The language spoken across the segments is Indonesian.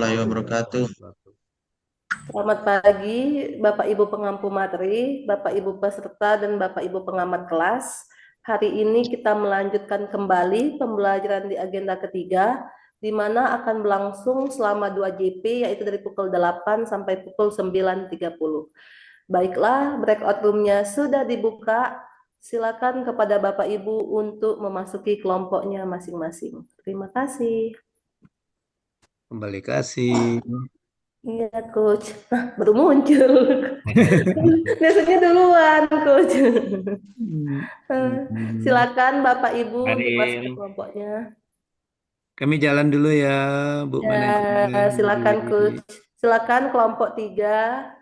warahmatullahi wabarakatuh. Selamat pagi, Bapak Ibu pengampu materi, Bapak Ibu peserta, dan Bapak Ibu pengamat kelas. Hari ini kita melanjutkan kembali pembelajaran di agenda ketiga, di mana akan berlangsung selama 2 JP, yaitu dari pukul 8 sampai pukul 9.30. Baiklah, breakout room-nya sudah dibuka. Silakan kepada Bapak Ibu untuk memasuki kelompoknya masing-masing. Terima kasih. Kembali kasih. Iya, Coach. Nah, baru muncul. Biasanya duluan, Coach. Silakan Bapak Ibu untuk masuk ke Karin. kelompoknya. Kami jalan dulu ya, Bu Ya, silakan, manajer. Coach. Silakan kelompok 3.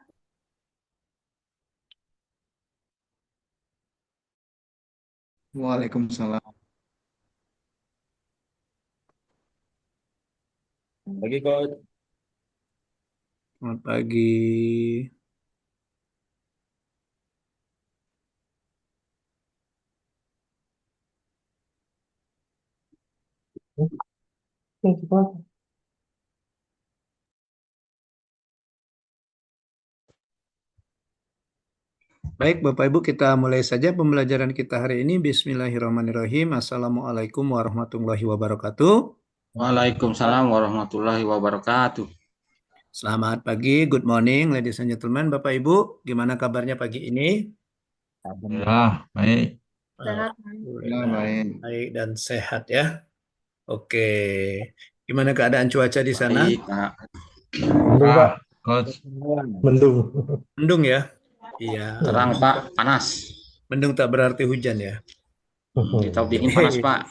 Waalaikumsalam. Pagi, Coach. Selamat pagi. Baik, Bapak Ibu, kita mulai saja pembelajaran kita hari ini. Bismillahirrahmanirrahim. Assalamualaikum warahmatullahi wabarakatuh. Waalaikumsalam warahmatullahi wabarakatuh. Selamat pagi, good morning, ladies and gentlemen, Bapak Ibu. Gimana kabarnya pagi ini? Alhamdulillah, baik. Sehat. Alhamdulillah, Baik. baik dan sehat ya. Oke, gimana keadaan cuaca di sana? Baik, Pak. Mendung, Pak. Coach. Mendung. Mendung ya? Iya, Terang, Pak. Panas. mendung tak berarti hujan ya. Kita dingin panas, Pak.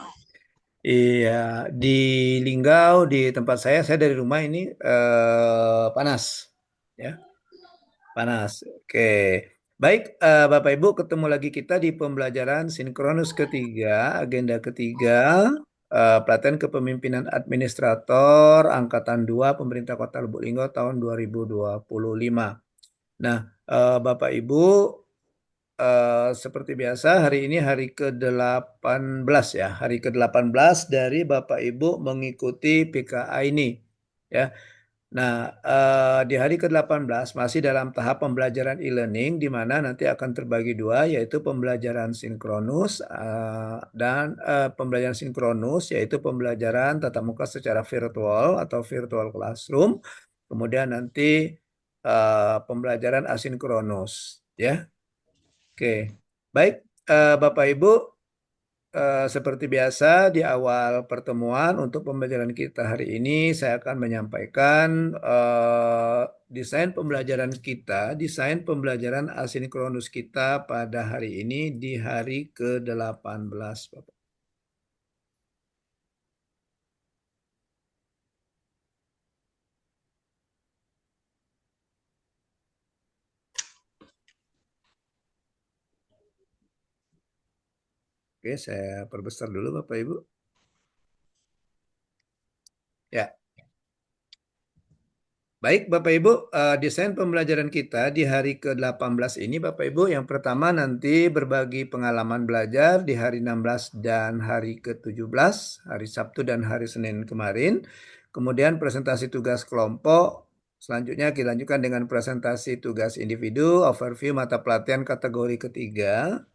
Iya, di Linggau, di tempat saya dari rumah ini panas, ya, panas. Oke, baik, Bapak Ibu, ketemu lagi kita di pembelajaran sinkronus ketiga, agenda ketiga, pelatihan kepemimpinan administrator Angkatan 2 Pemerintah Kota Lubuk Linggau tahun 2025. Nah, Bapak Ibu, seperti biasa, hari ini hari ke-18 ya, hari ke-18 dari Bapak Ibu mengikuti PKA ini. Ya. Nah, di hari ke-18 masih dalam tahap pembelajaran e-learning, di mana nanti akan terbagi dua, yaitu pembelajaran sinkronus dan pembelajaran sinkronus, yaitu pembelajaran tatap muka secara virtual atau virtual classroom. Kemudian nanti pembelajaran asinkronus, ya. Oke, baik, Bapak Ibu, seperti biasa di awal pertemuan untuk pembelajaran kita hari ini saya akan menyampaikan desain pembelajaran kita, desain pembelajaran asinkronus kita pada hari ini di hari ke-18, Bapak. Oke, saya perbesar dulu Bapak Ibu. Ya. Baik Bapak Ibu, desain pembelajaran kita di hari ke-18 ini Bapak Ibu, yang pertama nanti berbagi pengalaman belajar di hari 16 dan hari ke-17, hari Sabtu dan hari Senin kemarin. Kemudian presentasi tugas kelompok, selanjutnya kita lanjutkan dengan presentasi tugas individu, overview mata pelatihan kategori ketiga,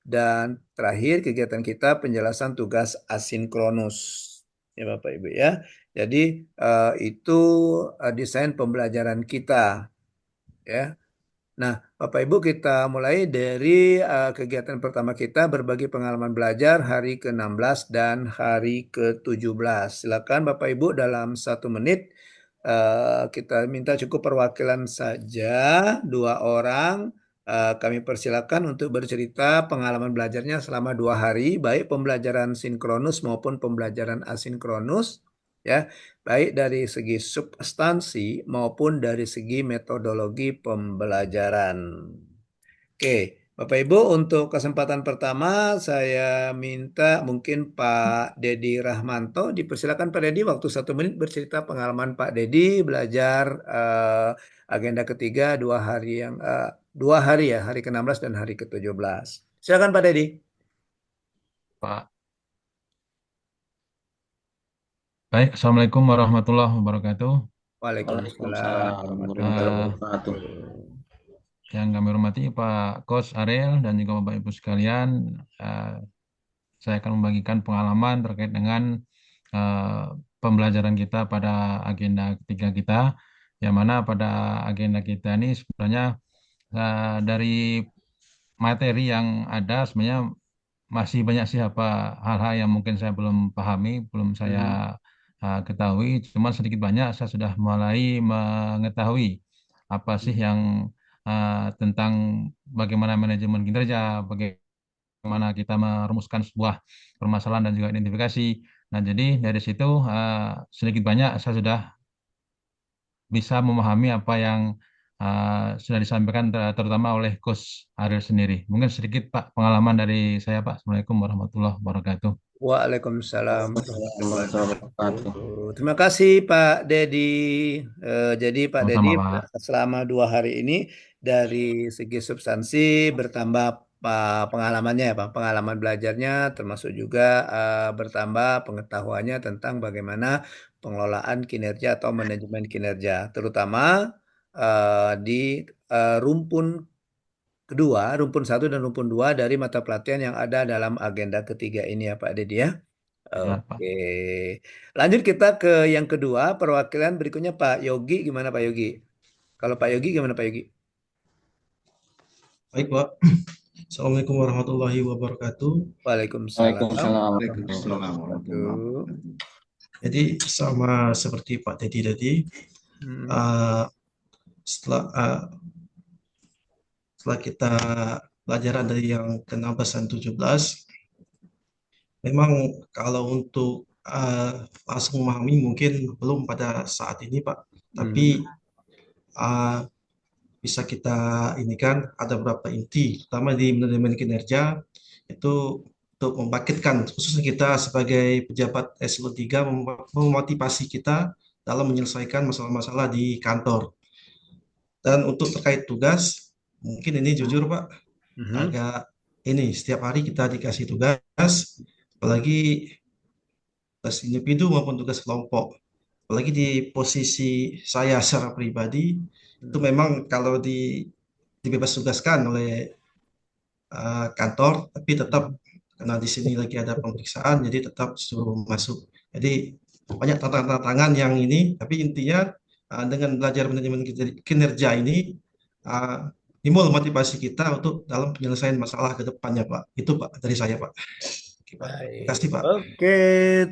dan terakhir kegiatan kita penjelasan tugas asinkronus. Ya Bapak Ibu ya. Jadi itu desain pembelajaran kita ya. Nah, Bapak Ibu, kita mulai dari kegiatan pertama kita berbagi pengalaman belajar hari ke-16 dan hari ke-17. Silakan Bapak Ibu dalam 1 menit, kita minta cukup perwakilan saja, 2 orang. Kami persilakan untuk bercerita pengalaman belajarnya selama 2 hari, baik pembelajaran sinkronus maupun pembelajaran asinkronus, ya, baik dari segi substansi maupun dari segi metodologi pembelajaran. Oke, Bapak Ibu, untuk kesempatan pertama saya minta mungkin Pak Dedi Rahmanto, dipersilakan Pak Dedi, waktu 1 menit bercerita pengalaman Pak Dedi belajar agenda ketiga 2 hari yang 2 hari ya, hari ke-16 dan hari ke-17. Silakan Pak Dedi. Pak. Baik, Assalamualaikum warahmatullahi wabarakatuh. Waalaikumsalam Waalaikumsalam warahmatullahi warahmatullahi Eh, wabarakatuh. wabarakatuh. yang kami hormati Pak Coach Ariel dan juga Bapak Ibu sekalian, eh, saya akan membagikan pengalaman terkait dengan eh, pembelajaran kita pada agenda ketiga kita, yang mana pada agenda kita ini sebenarnya dari materi yang ada sebenarnya masih banyak sih apa hal-hal yang mungkin saya belum pahami, belum saya Hmm. ketahui. Cuma sedikit banyak saya sudah mulai mengetahui apa sih yang tentang bagaimana manajemen kinerja, bagaimana kita merumuskan sebuah permasalahan dan juga identifikasi. Nah, jadi dari situ sedikit banyak saya sudah bisa memahami apa yang sudah disampaikan terutama oleh Coach Ariel sendiri. Mungkin sedikit Pak pengalaman dari saya Pak. Assalamualaikum warahmatullahi wabarakatuh. Waalaikumsalam Waalaikumsalam warahmatullahi warahmatullahi wabarakatuh. wabarakatuh. Terima kasih Pak Dedi. Jadi Pak Dedi Sama-sama Pak. selama 2 hari ini dari segi substansi bertambah pengalamannya ya Pak, pengalaman belajarnya termasuk juga bertambah pengetahuannya tentang bagaimana pengelolaan kinerja atau manajemen kinerja, terutama di rumpun kedua, rumpun satu dan rumpun dua dari mata pelatihan yang ada dalam agenda ketiga ini ya Pak Dedi ya. Ya, Pak. Oke, lanjut kita ke yang kedua, perwakilan berikutnya Pak Yogi. Gimana Pak Yogi? Kalau Pak Yogi gimana Pak Yogi? Baik, Pak. Assalamualaikum warahmatullahi wabarakatuh. Waalaikumsalam Waalaikumsalam warahmatullahi warahmatullahi wabarakatuh. wabarakatuh. Jadi sama seperti Pak Teddy tadi, Hmm. eh, setelah eh, setelah kita pelajaran dari yang ke-16 dan 17, memang kalau untuk langsung memahami mungkin belum pada saat ini, Pak. Tapi eh, bisa kita ini kan ada beberapa inti, terutama di manajemen kinerja itu untuk membangkitkan khususnya kita sebagai pejabat eselon 3 memotivasi kita dalam menyelesaikan masalah-masalah di kantor. Dan untuk terkait tugas, mungkin ini jujur Pak, agak ini setiap hari kita dikasih tugas, apalagi tugas individu maupun tugas kelompok. Apalagi di posisi saya secara pribadi, itu memang kalau dibebas tugaskan oleh kantor, tapi tetap karena di sini lagi ada pemeriksaan, jadi tetap suruh masuk. Jadi banyak tantangan yang ini, tapi intinya dengan belajar manajemen kinerja ini uh, timbul motivasi kita untuk dalam penyelesaian masalah ke depannya, Pak. Itu Pak dari saya, Pak. Oke, Pak. Terima kasih, Baik, Pak. oke,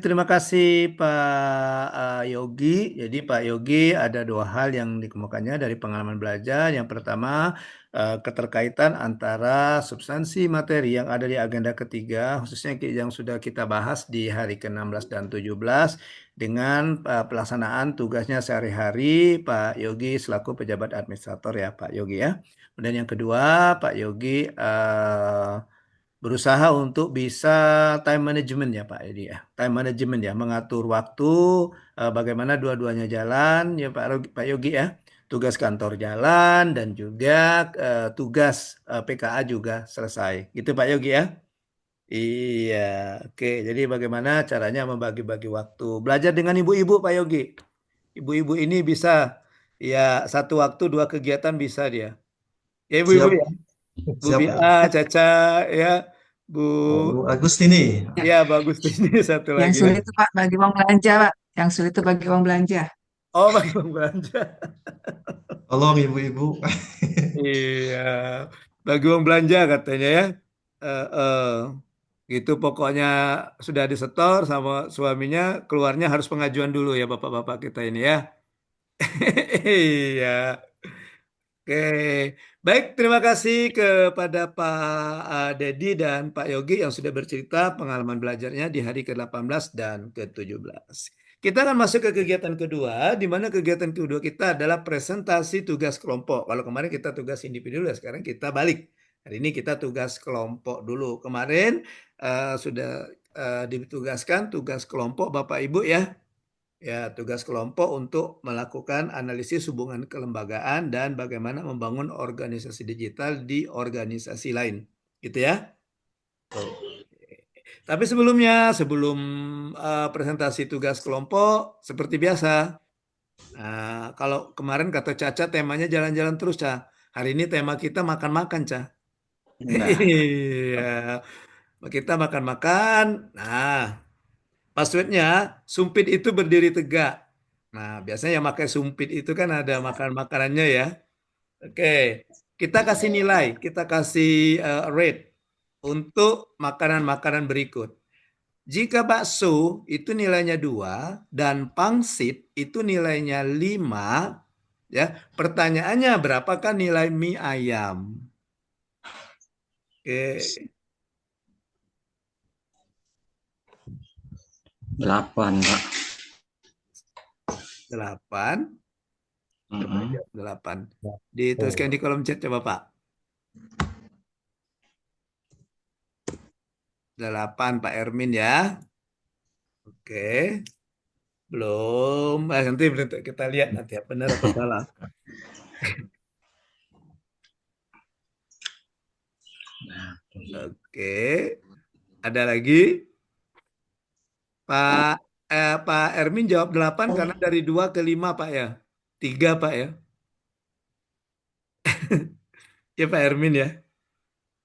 terima kasih Pak Yogi. Jadi Pak Yogi ada 2 hal yang dikemukakannya dari pengalaman belajar. Yang pertama, keterkaitan antara substansi materi yang ada di agenda ketiga, khususnya yang sudah kita bahas di hari ke-16 dan 17, dengan pelaksanaan tugasnya sehari-hari Pak Yogi selaku pejabat administrator ya Pak Yogi ya. Dan yang kedua, Pak Yogi berusaha untuk bisa time management ya Pak Edi ya. Time management ya, mengatur waktu, bagaimana dua-duanya jalan ya Pak Yogi ya. Tugas kantor jalan dan juga tugas PKA juga selesai. Gitu Pak Yogi ya. Iya, oke. Jadi bagaimana caranya membagi-bagi waktu. Belajar dengan ibu-ibu Pak Yogi. Ibu-ibu ini bisa ya satu waktu 2 kegiatan bisa dia. Ya ibu-ibu Siap, ya. Bu siap, Bia, Pak. Caca ya. Bu Bu Agustini. Ya, Ya, bagus ini satu yang lagi ya. sulit itu Pak bagi uang belanja, Pak. Yang sulit itu bagi uang belanja. Oh, bagi belanja. Tolong ibu-ibu. Iya, bagi uang belanja katanya ya. Eh, eh. Gitu pokoknya sudah disetor sama suaminya, keluarnya harus pengajuan dulu ya bapak-bapak kita ini ya. Iya. Oke, baik terima kasih kepada Pak Dedi dan Pak Yogi yang sudah bercerita pengalaman belajarnya di hari ke-18 dan ke-17. Kita akan masuk ke kegiatan kedua, di mana kegiatan kedua kita adalah presentasi tugas kelompok. Kalau kemarin kita tugas individu, sekarang kita balik. Hari ini kita tugas kelompok dulu. Kemarin sudah ditugaskan tugas kelompok Bapak Ibu ya. Ya, tugas kelompok untuk melakukan analisis hubungan kelembagaan dan bagaimana membangun organisasi digital di organisasi lain. Gitu ya. Tapi sebelum presentasi tugas kelompok, seperti biasa, Nah, kalau kemarin kata Caca temanya jalan-jalan terus, Ca. Hari ini tema kita makan-makan, Ca. Nah, Iya, kita makan-makan. Nah, passwordnya sumpit itu berdiri tegak. Nah, biasanya yang pakai sumpit itu kan ada makan makanannya ya. Oke, kita kasih nilai, kita kasih rate untuk makanan-makanan berikut. Jika bakso itu nilainya 2 dan pangsit itu nilainya 5, ya. Pertanyaannya berapakah nilai mie ayam? Oke, 8, Pak. 8. Coba Mm-mm. jawab 8. Dituliskan di kolom chat coba, Pak. 8 Pak Ermin ya. Oke. Belum. Nanti kita lihat nanti ya benar atau salah. Oke. Ada lagi? Pak Ermin jawab 8 karena dari 2 ke 5 Pak ya. 3 Pak ya. Ya Pak Ermin ya.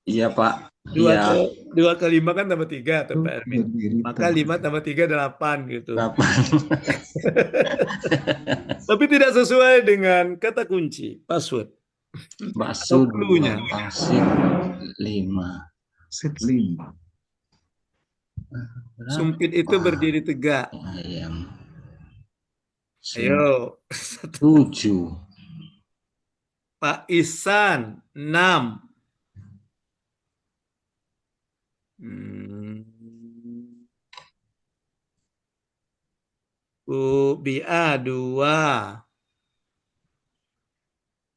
Iya, Pak. 2 Iya, ke 2 ke 5 kan tambah 3 tuh Pak Ermin. berdiri Maka 5 tambah 3 8 gitu. 8. Tapi tidak sesuai dengan kata kunci, password. Bakso Atau clue-nya. 2, pangsit 5. Sumpit itu berdiri tegak. Ayam Ayo. 7. Pak Ihsan 6. Bu Bia 2.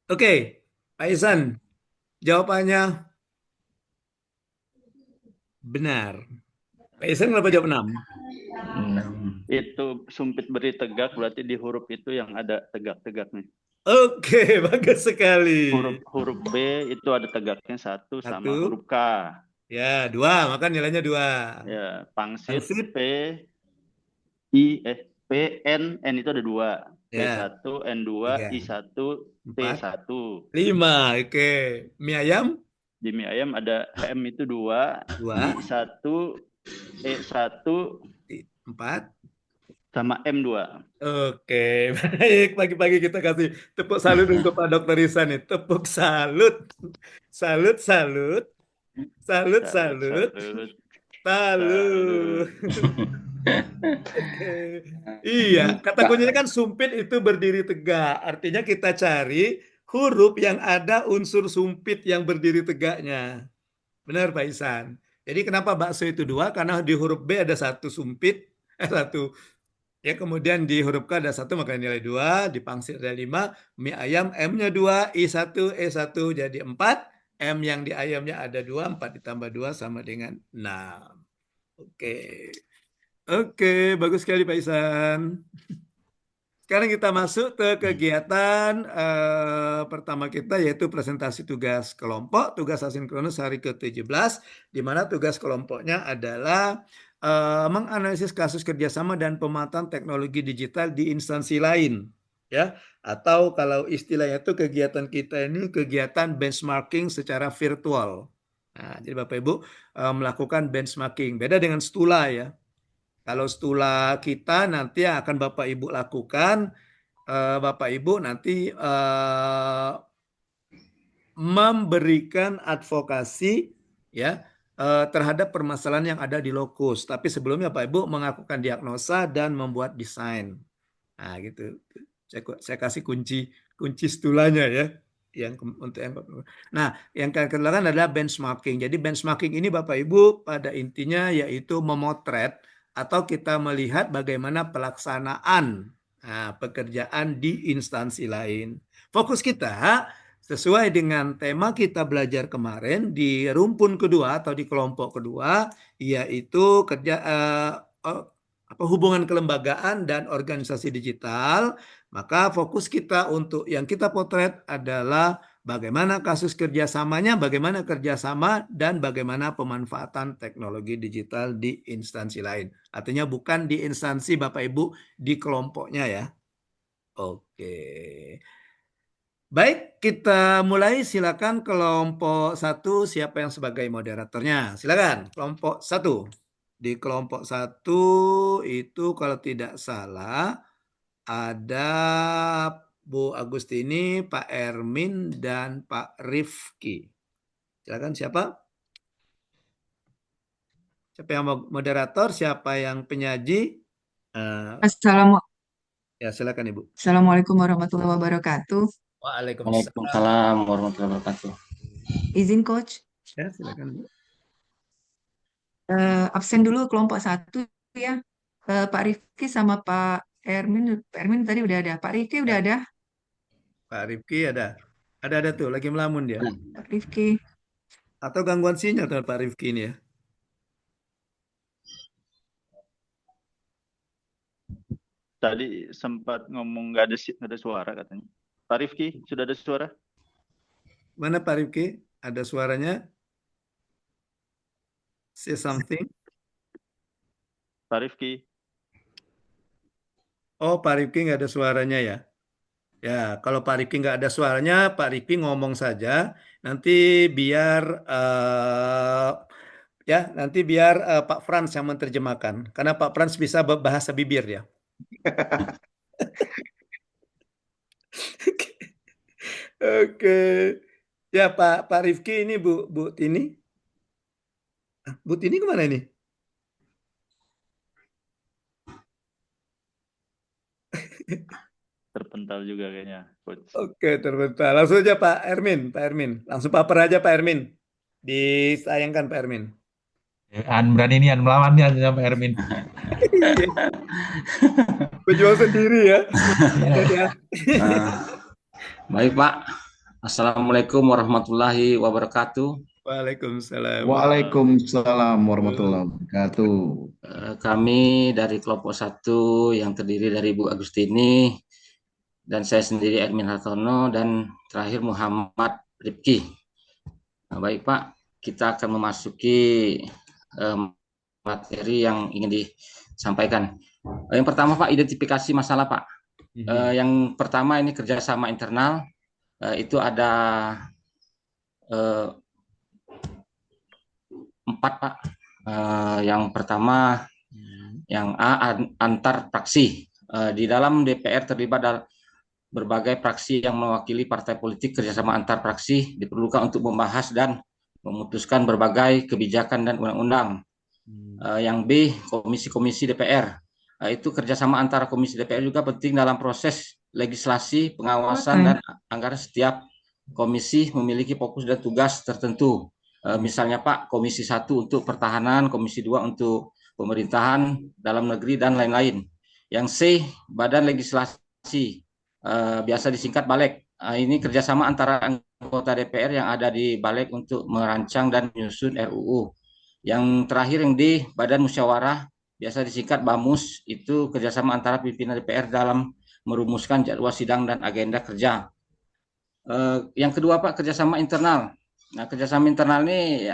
Oke, Pak Ihsan, jawabannya benar. Pak Ihsan kenapa jawab 6? 6. Itu sumpit beri tegak berarti di huruf itu yang ada tegak-tegaknya. Oke, bagus sekali. Huruf B itu ada tegaknya 1 sama 1. huruf K. Ya, 2, maka nilainya 2. Ya, pangsit Pangsit. P N itu ada 2. Ya. P1, N2, 3. I1, 4. T1. 5. Oke. Mie ayam? Di mie ayam ada M itu 2, 2. I1, E1, 4. sama M2. Oke, baik. Pagi-pagi kita kasih tepuk salut untuk Pak Dokter Ihsan nih. Tepuk salut. Salut, salut. Salut, salut. Salut. Oke. Iya, kata kuncinya kan sumpit itu berdiri tegak. Artinya kita cari huruf yang ada unsur sumpit yang berdiri tegaknya. Benar Pak Ihsan. Jadi kenapa bakso itu 2? Karena di huruf B ada 1 sumpit, 1. Ya, kemudian di huruf K ada 1 maka nilai 2, di pangsit ada 5, mie ayam M-nya 2, I1, E1 jadi 4, M yang di ayamnya ada 2, 4 ditambah 2 sama dengan 6. Oke. Oke, bagus sekali Pak Ihsan. Sekarang kita masuk ke kegiatan pertama kita yaitu presentasi tugas kelompok, tugas asinkronus hari ke-17, di mana tugas kelompoknya adalah menganalisis kasus kerjasama dan pemanfaatan teknologi digital di instansi lain. Ya, atau kalau istilahnya itu kegiatan kita ini kegiatan benchmarking secara virtual. Nah, jadi Bapak Ibu melakukan benchmarking. Beda dengan Stula ya. Kalau Stula kita nanti yang akan Bapak Ibu lakukan, Bapak Ibu nanti memberikan advokasi ya terhadap permasalahan yang ada di lokus. Tapi sebelumnya Pak Ibu melakukan diagnosa dan membuat desain. Nah, gitu. Saya kasih kunci Stulanya ya. Nah, yang kedua kan adalah benchmarking. Jadi benchmarking ini Bapak Ibu pada intinya yaitu memotret atau kita melihat bagaimana pelaksanaan pekerjaan di instansi lain. Fokus kita sesuai dengan tema kita belajar kemarin di rumpun kedua atau di kelompok kedua, yaitu hubungan kelembagaan dan organisasi digital. Maka fokus kita untuk yang kita potret adalah bagaimana kasus kerjasamanya, bagaimana kerjasama, dan bagaimana pemanfaatan teknologi digital di instansi lain. Artinya bukan di instansi Bapak Ibu di kelompoknya ya. Oke. Baik, kita mulai. Silakan kelompok 1, siapa yang sebagai moderatornya? Silakan, kelompok 1. Di kelompok 1 itu kalau tidak salah ada Bu Agustini, Pak Ermin, dan Pak Rifki. Silakan siapa? Siapa yang moderator? Siapa yang penyaji? Ya, silakan Ibu. Assalamualaikum warahmatullahi wabarakatuh. Waalaikumsalam. Waalaikumsalam warahmatullahi wabarakatuh. Izin coach, Ya, silakan Bu. absen dulu kelompok 1 ya. Pak Rifki sama Pak Ermin. Pak Ermin tadi udah ada. Pak Rifki udah ada. Pak Rifki ada. Ada tuh, lagi melamun dia. Pak Rifki. Atau gangguan sinyal dengan Pak Rifki ini ya. Tadi sempat ngomong nggak ada suara katanya. Pak Rifki, sudah ada suara? Mana Pak Rifki? Ada suaranya? Say something. Pak Rifki. Oh, Pak Rifki nggak ada suaranya ya? Ya, kalau Pak Rifki nggak ada suaranya, Pak Rifki ngomong saja. Nanti biar nanti biar Pak Frans yang menerjemahkan. Karena Pak Frans bisa bahasa bibir ya. Oke. Ya, Pak Rifki ini Bu Tini. Bu Tini kemana ini? Terpental juga kayaknya, coach. Oke, terbentar. Langsung aja Pak Ermin. Langsung paper aja Pak Ermin. Disayangkan Pak Ermin. Berani nih melawan nih sama Ermin. Berjuang sendiri ya. Baik Pak. Assalamualaikum warahmatullahi wabarakatuh. Waalaikumsalam. Waalaikumsalam warahmatullahi wabarakatuh. Kami dari kelompok 1 yang terdiri dari Bu Agustini dan saya sendiri Ermin Hartono dan terakhir Muhammad Rifki. Nah, baik Pak, kita akan memasuki materi yang ingin disampaikan. Yang pertama Pak, identifikasi masalah Pak. Yang pertama ini kerjasama internal. Itu ada 4 Pak. Yang pertama, yang A, antar fraksi. Di dalam DPR terlibat berbagai fraksi yang mewakili partai politik. Kerjasama antar fraksi diperlukan untuk membahas dan memutuskan berbagai kebijakan dan undang-undang. Yang B, komisi-komisi DPR. Itu kerjasama antara komisi DPR juga penting dalam proses legislasi, pengawasan, dan anggaran. Setiap komisi memiliki fokus dan tugas tertentu. Misalnya Pak, komisi 1 untuk pertahanan, komisi 2 untuk pemerintahan, dalam negeri, dan lain-lain. Yang C, badan legislasi. Biasa disingkat Balek. Ini kerjasama antara anggota DPR yang ada di Balek untuk merancang dan menyusun RUU. Yang terakhir yang D, badan musyawarah, biasa disingkat BAMUS, itu kerjasama antara pimpinan DPR dalam merumuskan jadwal sidang dan agenda kerja. Yang kedua Pak, kerjasama internal. Nah, kerjasama internal ini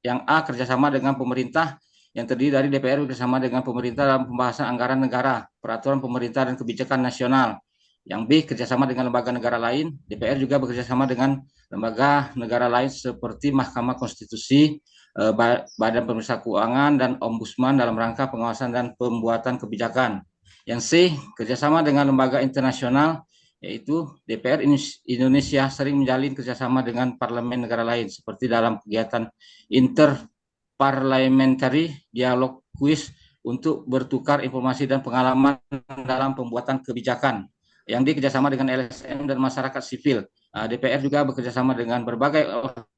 yang A, kerjasama dengan pemerintah yang terdiri dari DPR bersama dengan pemerintah dalam pembahasan anggaran negara, peraturan pemerintah dan kebijakan nasional. Yang B, kerjasama dengan lembaga negara lain. DPR juga bekerjasama dengan lembaga negara lain seperti Mahkamah Konstitusi, Badan Pemeriksa Keuangan, dan Ombudsman dalam rangka pengawasan dan pembuatan kebijakan. Yang C, kerjasama dengan lembaga internasional, yaitu DPR Indonesia sering menjalin kerjasama dengan parlemen negara lain, seperti dalam kegiatan interparliamentary dialog quiz untuk bertukar informasi dan pengalaman dalam pembuatan kebijakan. Yang D, kerjasama dengan LSM dan masyarakat sipil. DPR juga bekerjasama dengan berbagai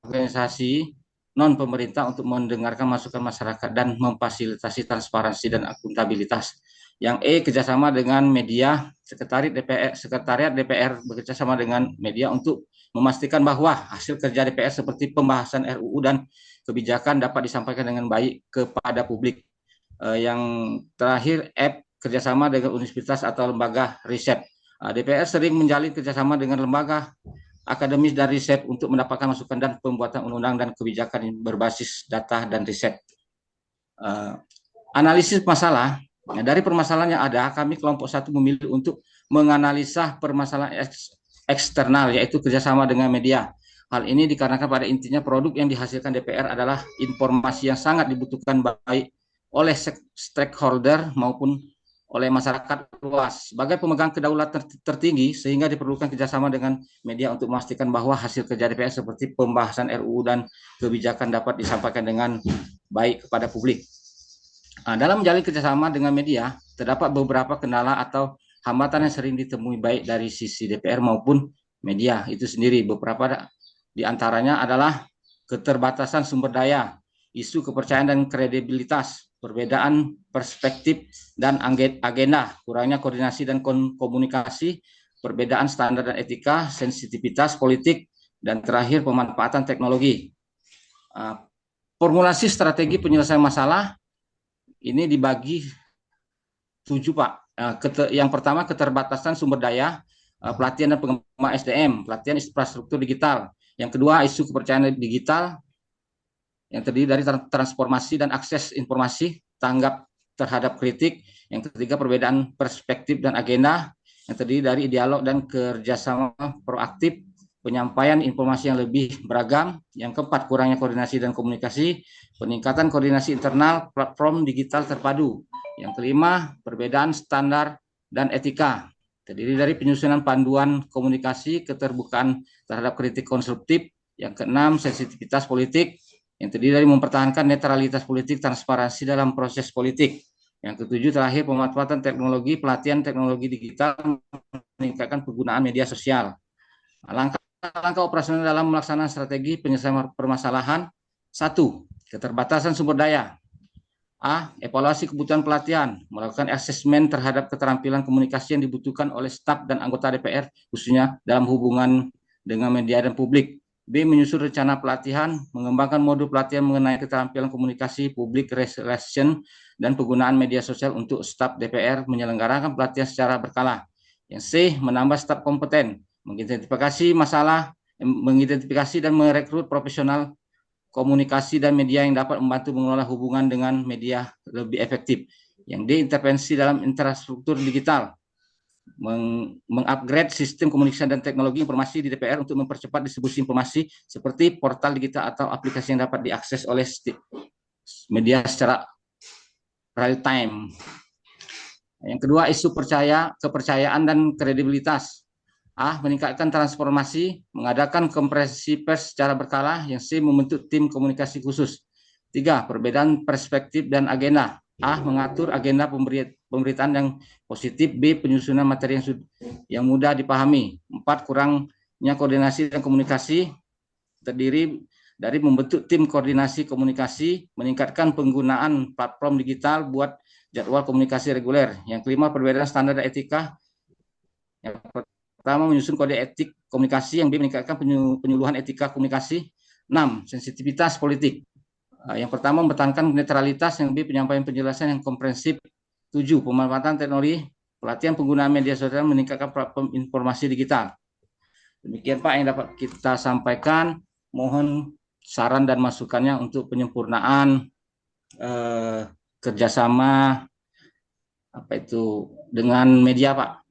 organisasi non-pemerintah untuk mendengarkan masukan masyarakat dan memfasilitasi transparansi dan akuntabilitas. Yang E, kerjasama dengan media. Sekretariat DPR bekerjasama dengan media untuk memastikan bahwa hasil kerja DPR seperti pembahasan RUU dan kebijakan dapat disampaikan dengan baik kepada publik. Yang terakhir F, kerjasama dengan universitas atau lembaga riset. DPR sering menjalin kerjasama dengan lembaga akademis dan riset untuk mendapatkan masukan dan pembuatan undang-undang dan kebijakan yang berbasis data dan riset. Analisis masalah. Dari permasalahan yang ada, kami kelompok 1 memilih untuk menganalisa permasalahan eksternal, yaitu kerjasama dengan media. Hal ini dikarenakan pada intinya produk yang dihasilkan DPR adalah informasi yang sangat dibutuhkan baik oleh stakeholder maupun oleh masyarakat luas. Sebagai pemegang kedaulatan tertinggi, sehingga diperlukan kerjasama dengan media untuk memastikan bahwa hasil kerja DPR seperti pembahasan RUU dan kebijakan dapat disampaikan dengan baik kepada publik. Dalam menjalin kerjasama dengan media, terdapat beberapa kendala atau hambatan yang sering ditemui baik dari sisi DPR maupun media itu sendiri. Beberapa di antaranya adalah keterbatasan sumber daya, isu kepercayaan dan kredibilitas, perbedaan perspektif dan agenda, kurangnya koordinasi dan komunikasi, perbedaan standar dan etika, sensitivitas politik, dan terakhir pemanfaatan teknologi. Formulasi strategi penyelesaian masalah ini dibagi 7, Pak. Yang pertama, keterbatasan sumber daya, pelatihan dan pengembangan SDM, pelatihan infrastruktur digital. Yang kedua, isu kepercayaan digital yang terdiri dari transformasi dan akses informasi, tanggap terhadap kritik. Yang ketiga, perbedaan perspektif dan agenda yang terdiri dari dialog dan kerjasama proaktif, penyampaian informasi yang lebih beragam. Yang keempat, kurangnya koordinasi dan komunikasi, peningkatan koordinasi internal, platform digital terpadu. Yang kelima, perbedaan standar dan etika, terdiri dari penyusunan panduan komunikasi, keterbukaan terhadap kritik konstruktif. Yang keenam, sensitivitas politik, yang terdiri dari mempertahankan netralitas politik, transparansi dalam proses politik. Yang ketujuh, terakhir, pemanfaatan teknologi, pelatihan teknologi digital, meningkatkan penggunaan media sosial. Langkah operasional dalam melaksanakan strategi penyelesaian permasalahan. 1. Keterbatasan sumber daya. Evaluasi kebutuhan pelatihan, melakukan asesmen terhadap keterampilan komunikasi yang dibutuhkan oleh staf dan anggota DPR, khususnya dalam hubungan dengan media dan publik. B. Menyusun rencana pelatihan, mengembangkan modul pelatihan mengenai keterampilan komunikasi, public relation, dan penggunaan media sosial untuk staf DPR, menyelenggarakan pelatihan secara berkala. Yang C. Menambah staf kompeten, mengidentifikasi masalah, mengidentifikasi dan merekrut profesional komunikasi dan media yang dapat membantu mengelola hubungan dengan media lebih efektif. Yang D. Intervensi dalam infrastruktur digital, mengupgrade sistem komunikasi dan teknologi informasi di DPR untuk mempercepat distribusi informasi seperti portal digital atau aplikasi yang dapat diakses oleh media secara real time. Yang kedua, isu kepercayaan dan kredibilitas. Meningkatkan transformasi, mengadakan konferensi pers secara berkala. Yang C. Membentuk tim komunikasi khusus. 3. Perbedaan perspektif dan agenda. Mengatur agenda pemberitaan yang positif. B. Penyusunan materi yang mudah dipahami. 4. Kurangnya koordinasi dan komunikasi, terdiri dari membentuk tim koordinasi komunikasi, meningkatkan penggunaan platform digital buat jadwal komunikasi reguler. Yang kelima, perbedaan standar dan etika. Yang pertama, menyusun kode etik komunikasi. Yang B. Meningkatkan penyuluhan etika komunikasi. 6. Sensitivitas politik. Yang pertama, mempertahankan netralitas. Yang B. Penyampaian penjelasan yang komprehensif. 7. Pemanfaatan teknologi, pelatihan penggunaan media sosial, meningkatkan platform informasi digital. Demikian, Pak, yang dapat kita sampaikan. Mohon saran dan masukannya untuk penyempurnaan kerjasama dengan media, Pak.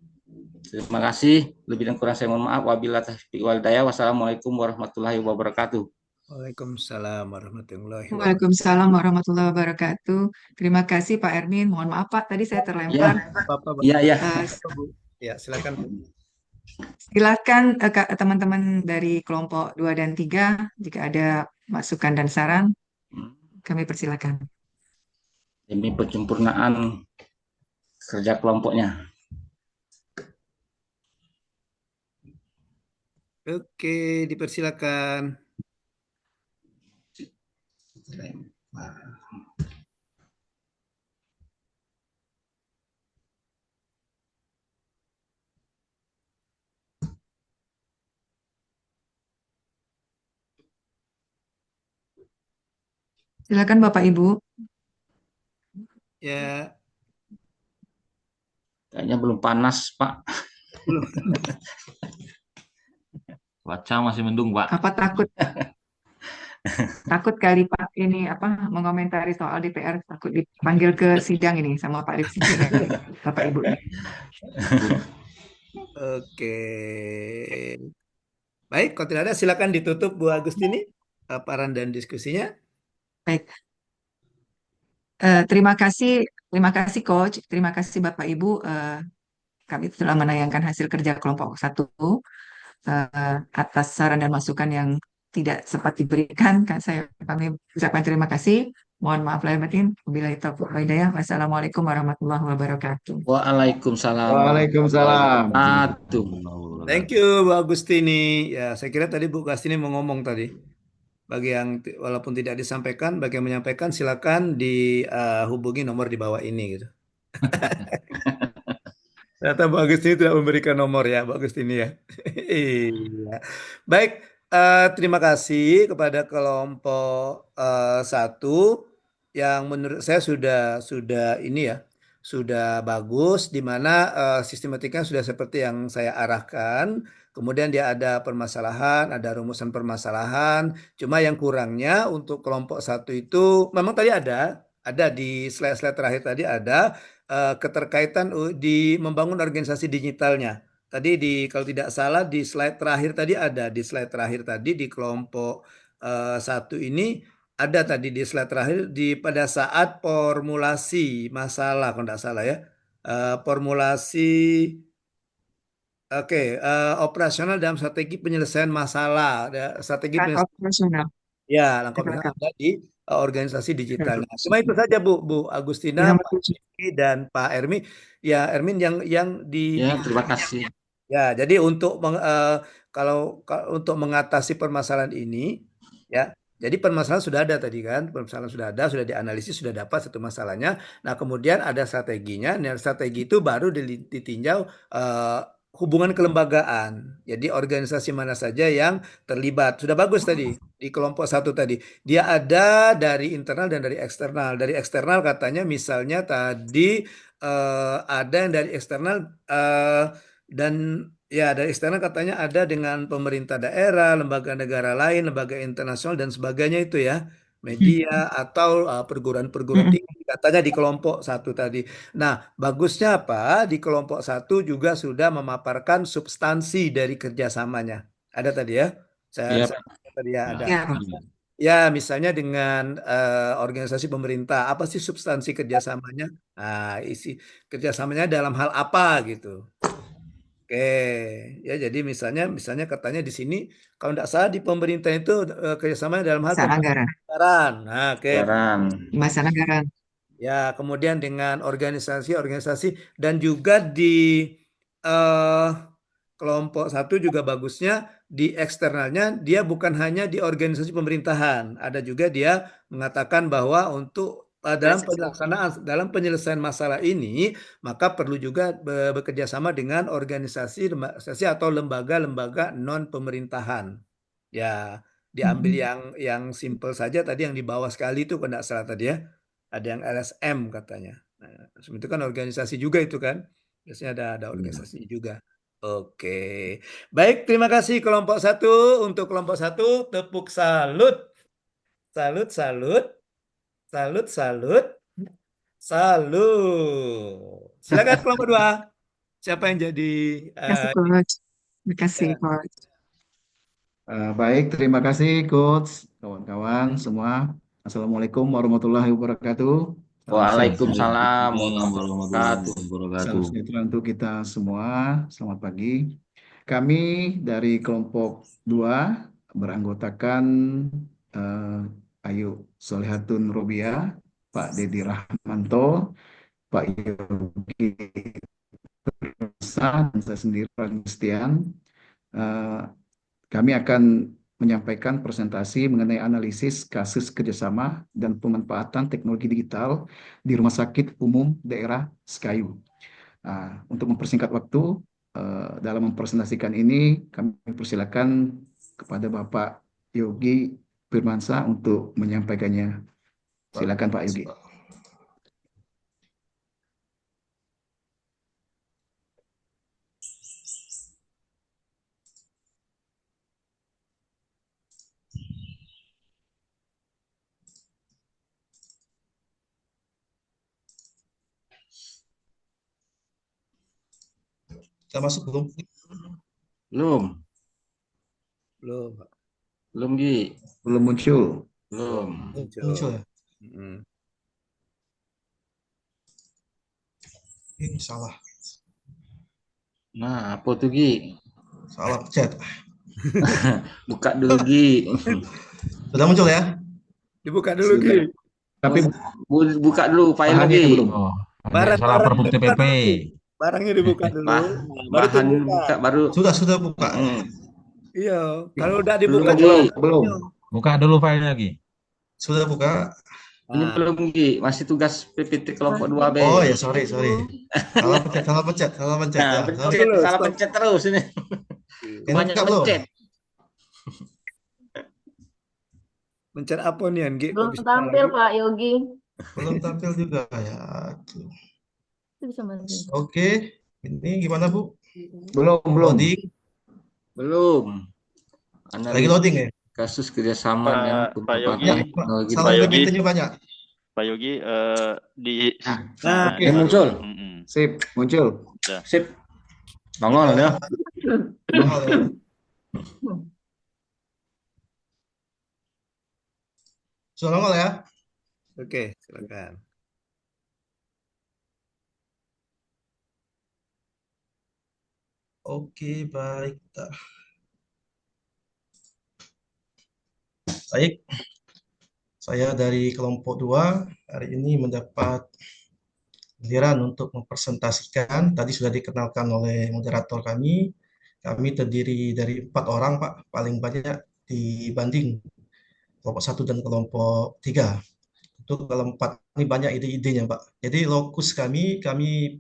Terima kasih. Lebih dan kurang saya mohon maaf. Wabillahi taufiq wal hidayah. Wassalamualaikum warahmatullahi wabarakatuh. Waalaikumsalam warahmatullahi wabarakatuh. Waalaikumsalam warahmatullahi wabarakatuh. Terima kasih Pak Ermin. Mohon maaf Pak, tadi saya terlempar. Ya, silakan. Silakan teman-teman dari kelompok 2 dan 3 jika ada masukan dan saran, kami persilakan. Demi penyempurnaan kerja kelompoknya. Oke, dipersilakan. Silakan Bapak Ibu. Ya. Kayaknya belum panas, Pak. Belum. Cuaca masih mendung, Pak. Apa takut? Takut kali Pak ini mengomentari soal DPR, takut dipanggil ke sidang ini sama Pak Rifki, Bapak Ibu. Oke. Baik, kalau tidak ada silakan ditutup Bu Agustini paparan dan diskusinya. Baik, terima kasih Coach, terima kasih Bapak Ibu. Kami telah menayangkan hasil kerja kelompok satu atas saran dan masukan yang tidak sempat diberikan. Kami ucapkan terima kasih. Mohon maaf lahir batin. Wabillahi taufiq wal hidayah. Wassalamualaikum warahmatullahi wabarakatuh. Waalaikumsalam warahmatullahi Waalaikumsalam. wabarakatuh. Thank you Bu Agustini. Ya, saya kira tadi Bu Agustini mau ngomong tadi. Bagi yang walaupun tidak disampaikan, bagi yang menyampaikan silakan dihubungi nomor di bawah ini gitu. Ternyata Bu Agustini tidak memberikan nomor ya, Bu Agustini ya. Iya. Baik, terima kasih kepada kelompok satu yang menurut saya sudah ini ya, sudah bagus di mana sistematikanya sudah seperti yang saya arahkan. Kemudian dia ada permasalahan, ada rumusan permasalahan. Cuma yang kurangnya untuk kelompok satu itu memang tadi ada di slide-slide terakhir tadi ada keterkaitan di membangun organisasi digitalnya. Tadi kalau tidak salah di slide terakhir tadi ada di slide terakhir tadi di kelompok satu ini ada tadi di slide terakhir pada saat formulasi masalah kalau tidak salah ya. Formulasi oke, operasional dalam strategi penyelesaian masalah, strategi penyelesaian Operasional. ya, langkah operasional ada di organisasi digital. Nah, cuma itu saja Bu Agustina, Di nomor Pak 7. Rizky, dan Pak Ermi. Ya, Ermin yang Ya, terima kasih. ya, jadi untuk mengatasi permasalahan ini, ya, jadi permasalahan sudah ada tadi kan, permasalahan sudah ada, sudah dianalisis, sudah dapat satu masalahnya. Nah, kemudian ada strateginya. Nah, strategi itu baru ditinjau eh, hubungan kelembagaan. Jadi organisasi mana saja yang terlibat. Sudah bagus tadi di kelompok satu tadi. Dia ada dari internal dan dari eksternal. Dari eksternal katanya misalnya tadi ada yang dari eksternal. Dan ya dari eksternal katanya ada dengan pemerintah daerah, lembaga negara lain, lembaga internasional dan sebagainya itu ya, media atau perguruan-perguruan tinggi katanya di kelompok satu tadi. Nah, bagusnya apa? Di kelompok satu juga sudah memaparkan substansi dari kerjasamanya. Ada tadi ya? Ya, Saya tadi ya ada. Ya, Pak. Ya, misalnya dengan organisasi pemerintah, apa sih substansi kerjasamanya? Nah, isi kerjasamanya dalam hal apa gitu. Oke, ya jadi misalnya katanya di sini kalau tidak salah di pemerintah itu kerjasamanya dalam hal Masa anggaran. pembayaran. Nah, oke. Garan. Masa anggaran. Ya, kemudian dengan organisasi-organisasi dan juga di eh, kelompok satu juga bagusnya di eksternalnya dia bukan hanya di organisasi pemerintahan, ada juga dia mengatakan bahwa untuk dalam penyelesaian masalah ini maka perlu juga bekerja sama dengan organisasi atau lembaga-lembaga non pemerintahan. Ya, diambil yang simple saja tadi yang di bawah sekali itu kalau tidak salah tadi ya. Ada yang LSM katanya. Nah, itu kan organisasi juga itu kan. Biasanya ada organisasi juga. Oke. Baik, terima kasih kelompok satu. Untuk kelompok satu, tepuk salut. Salut, salut. Salut, salut. Salut. Silakan kelompok dua. Siapa yang jadi Terima kasih, Coach. Terima kasih, ya. Coach. Baik, terima kasih Coach, kawan-kawan semua. Assalamualaikum warahmatullahi wabarakatuh. Salam Waalaikumsalam sejahtera. warahmatullahi Salam wabarakatuh. sejahtera untuk kita semua. Selamat pagi. Kami dari kelompok 2 beranggotakan Ayu Solihatun Robiah, Pak Dedi Rahmanto, Pak Yogi Hasan, dan saya sendiri Pragistian. Kami akan menyampaikan presentasi mengenai analisis kasus kerjasama dan pemanfaatan teknologi digital di Rumah Sakit Umum Daerah Sekayu. Untuk mempersingkat waktu, dalam mempresentasikan ini, kami persilakan kepada Bapak Yogi Firmansyah untuk menyampaikannya. Silakan Pak Yogi. Sudah masuk belum? Belum. Belum, Pak. Belum, Gi. Belum muncul. Belum. Muncul ya? Mm. Ini salah. Nah, apa tuh, Gi? Salah pencet. Buka dulu, Gi. Sudah muncul ya? Dibuka dulu, Gi. Sudah. Tapi Buka dulu file bahannya Gi. belum. Oh, ada Barang salah barang perbuk dibuka TPP. dulu, Gi. Barangnya dibuka dulu. Bah, Nah, baru bahan dibuka. buka baru. Sudah buka. Iya, kalau udah Belum, dibuka Gi. Belum. Buka dulu filenya lagi. Sudah buka. Ini Nah, belum, Gi. Masih tugas PPT kelompok 2B. Oh ya, sorry. Salah pencet. Nah, Ya, pencet, sorry. dulu, salah stop. pencet terus ini. Ini Banyak buka belum? pencet. mencet apa nih, Gi? Kok Belum bisa tampil lagi? Pak Yogi. Belum tampil juga ya. Tuh. Itu bisa bantuin. Oke, ini gimana Bu? Belum. Loading. Belum. Lagi Analis loading ya? kasus kerjasama dan Pak Yogi, Ya, pemanfaatan teknologi. salah Pak Yogi. PPT-nya banyak. Pak Yogi di Nah, Ini muncul. Sip, muncul. Sip. Nongol ya. Mahal ya. Sudah nongol ya? Oke, silakan. Oke, baik. Baik, saya dari kelompok 2 hari ini mendapat giliran untuk mempresentasikan. Tadi sudah dikenalkan oleh moderator kami. Kami terdiri dari 4 orang, Pak, paling banyak dibanding kelompok 1 dan kelompok 3. Untuk kelompok 4 ini banyak ide-idenya, Pak. Jadi lokus kami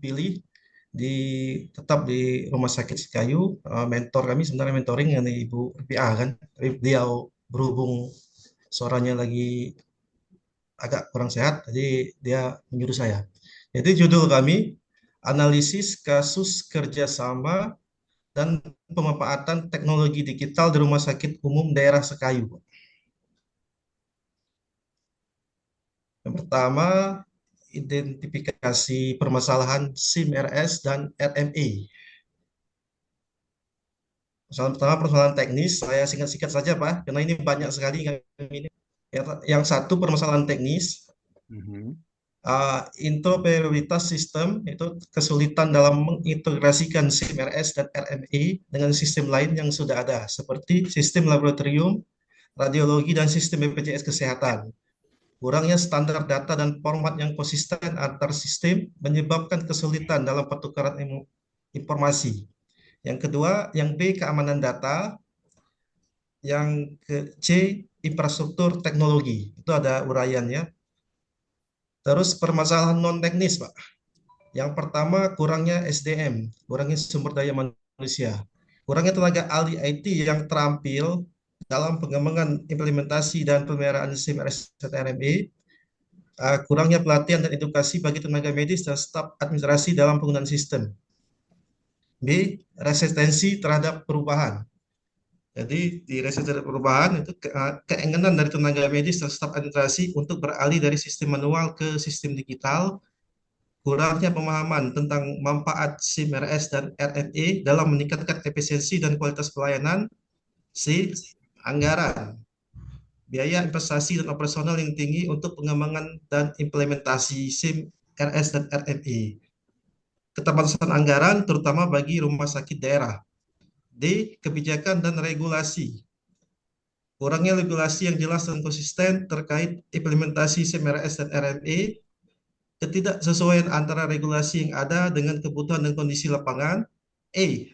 pilih tetap di Rumah Sakit Sekayu. Mentor kami sebenarnya mentoring dengan Ibu RPA kan. Tapi beliau berhubung suaranya lagi agak kurang sehat, jadi dia menyuruh saya. Jadi judul kami, analisis kasus kerjasama dan pemanfaatan teknologi digital di Rumah Sakit Umum Daerah Sekayu. Yang pertama, identifikasi permasalahan SIM RS dan RME. Permasalahan teknis, saya singkat-singkat saja Pak, karena ini banyak sekali. Yang satu permasalahan teknis, interoperabilitas sistem, itu kesulitan dalam mengintegrasikan SIM RS dan RME dengan sistem lain yang sudah ada, seperti sistem laboratorium, radiologi, dan sistem BPJS Kesehatan. Kurangnya standar data dan format yang konsisten antar sistem menyebabkan kesulitan dalam pertukaran informasi. Yang kedua, yang B, keamanan data. Yang C, infrastruktur teknologi. Itu ada uraiannya. Terus permasalahan non-teknis, Pak. Yang pertama, kurangnya SDM, kurangnya sumber daya manusia. Kurangnya tenaga ahli IT yang terampil dalam pengembangan implementasi dan pemeliharaan SIM RS dan RME. Kurangnya pelatihan dan edukasi bagi tenaga medis dan staf administrasi dalam penggunaan sistem. B, resistensi terhadap perubahan. Jadi di resistensi terhadap perubahan itu keinginan dari tenaga medis dan staf administrasi untuk beralih dari sistem manual ke sistem digital. Kurangnya pemahaman tentang manfaat SIM RS dan RME dalam meningkatkan efisiensi dan kualitas pelayanan. C, anggaran. Biaya investasi dan operasional yang tinggi untuk pengembangan dan implementasi SIM RS dan RME. Keterbatasan anggaran terutama bagi rumah sakit daerah. D, kebijakan dan regulasi. Kurangnya regulasi yang jelas dan konsisten terkait implementasi SIM RS dan RME. Ketidaksesuaian antara regulasi yang ada dengan kebutuhan dan kondisi lapangan. E,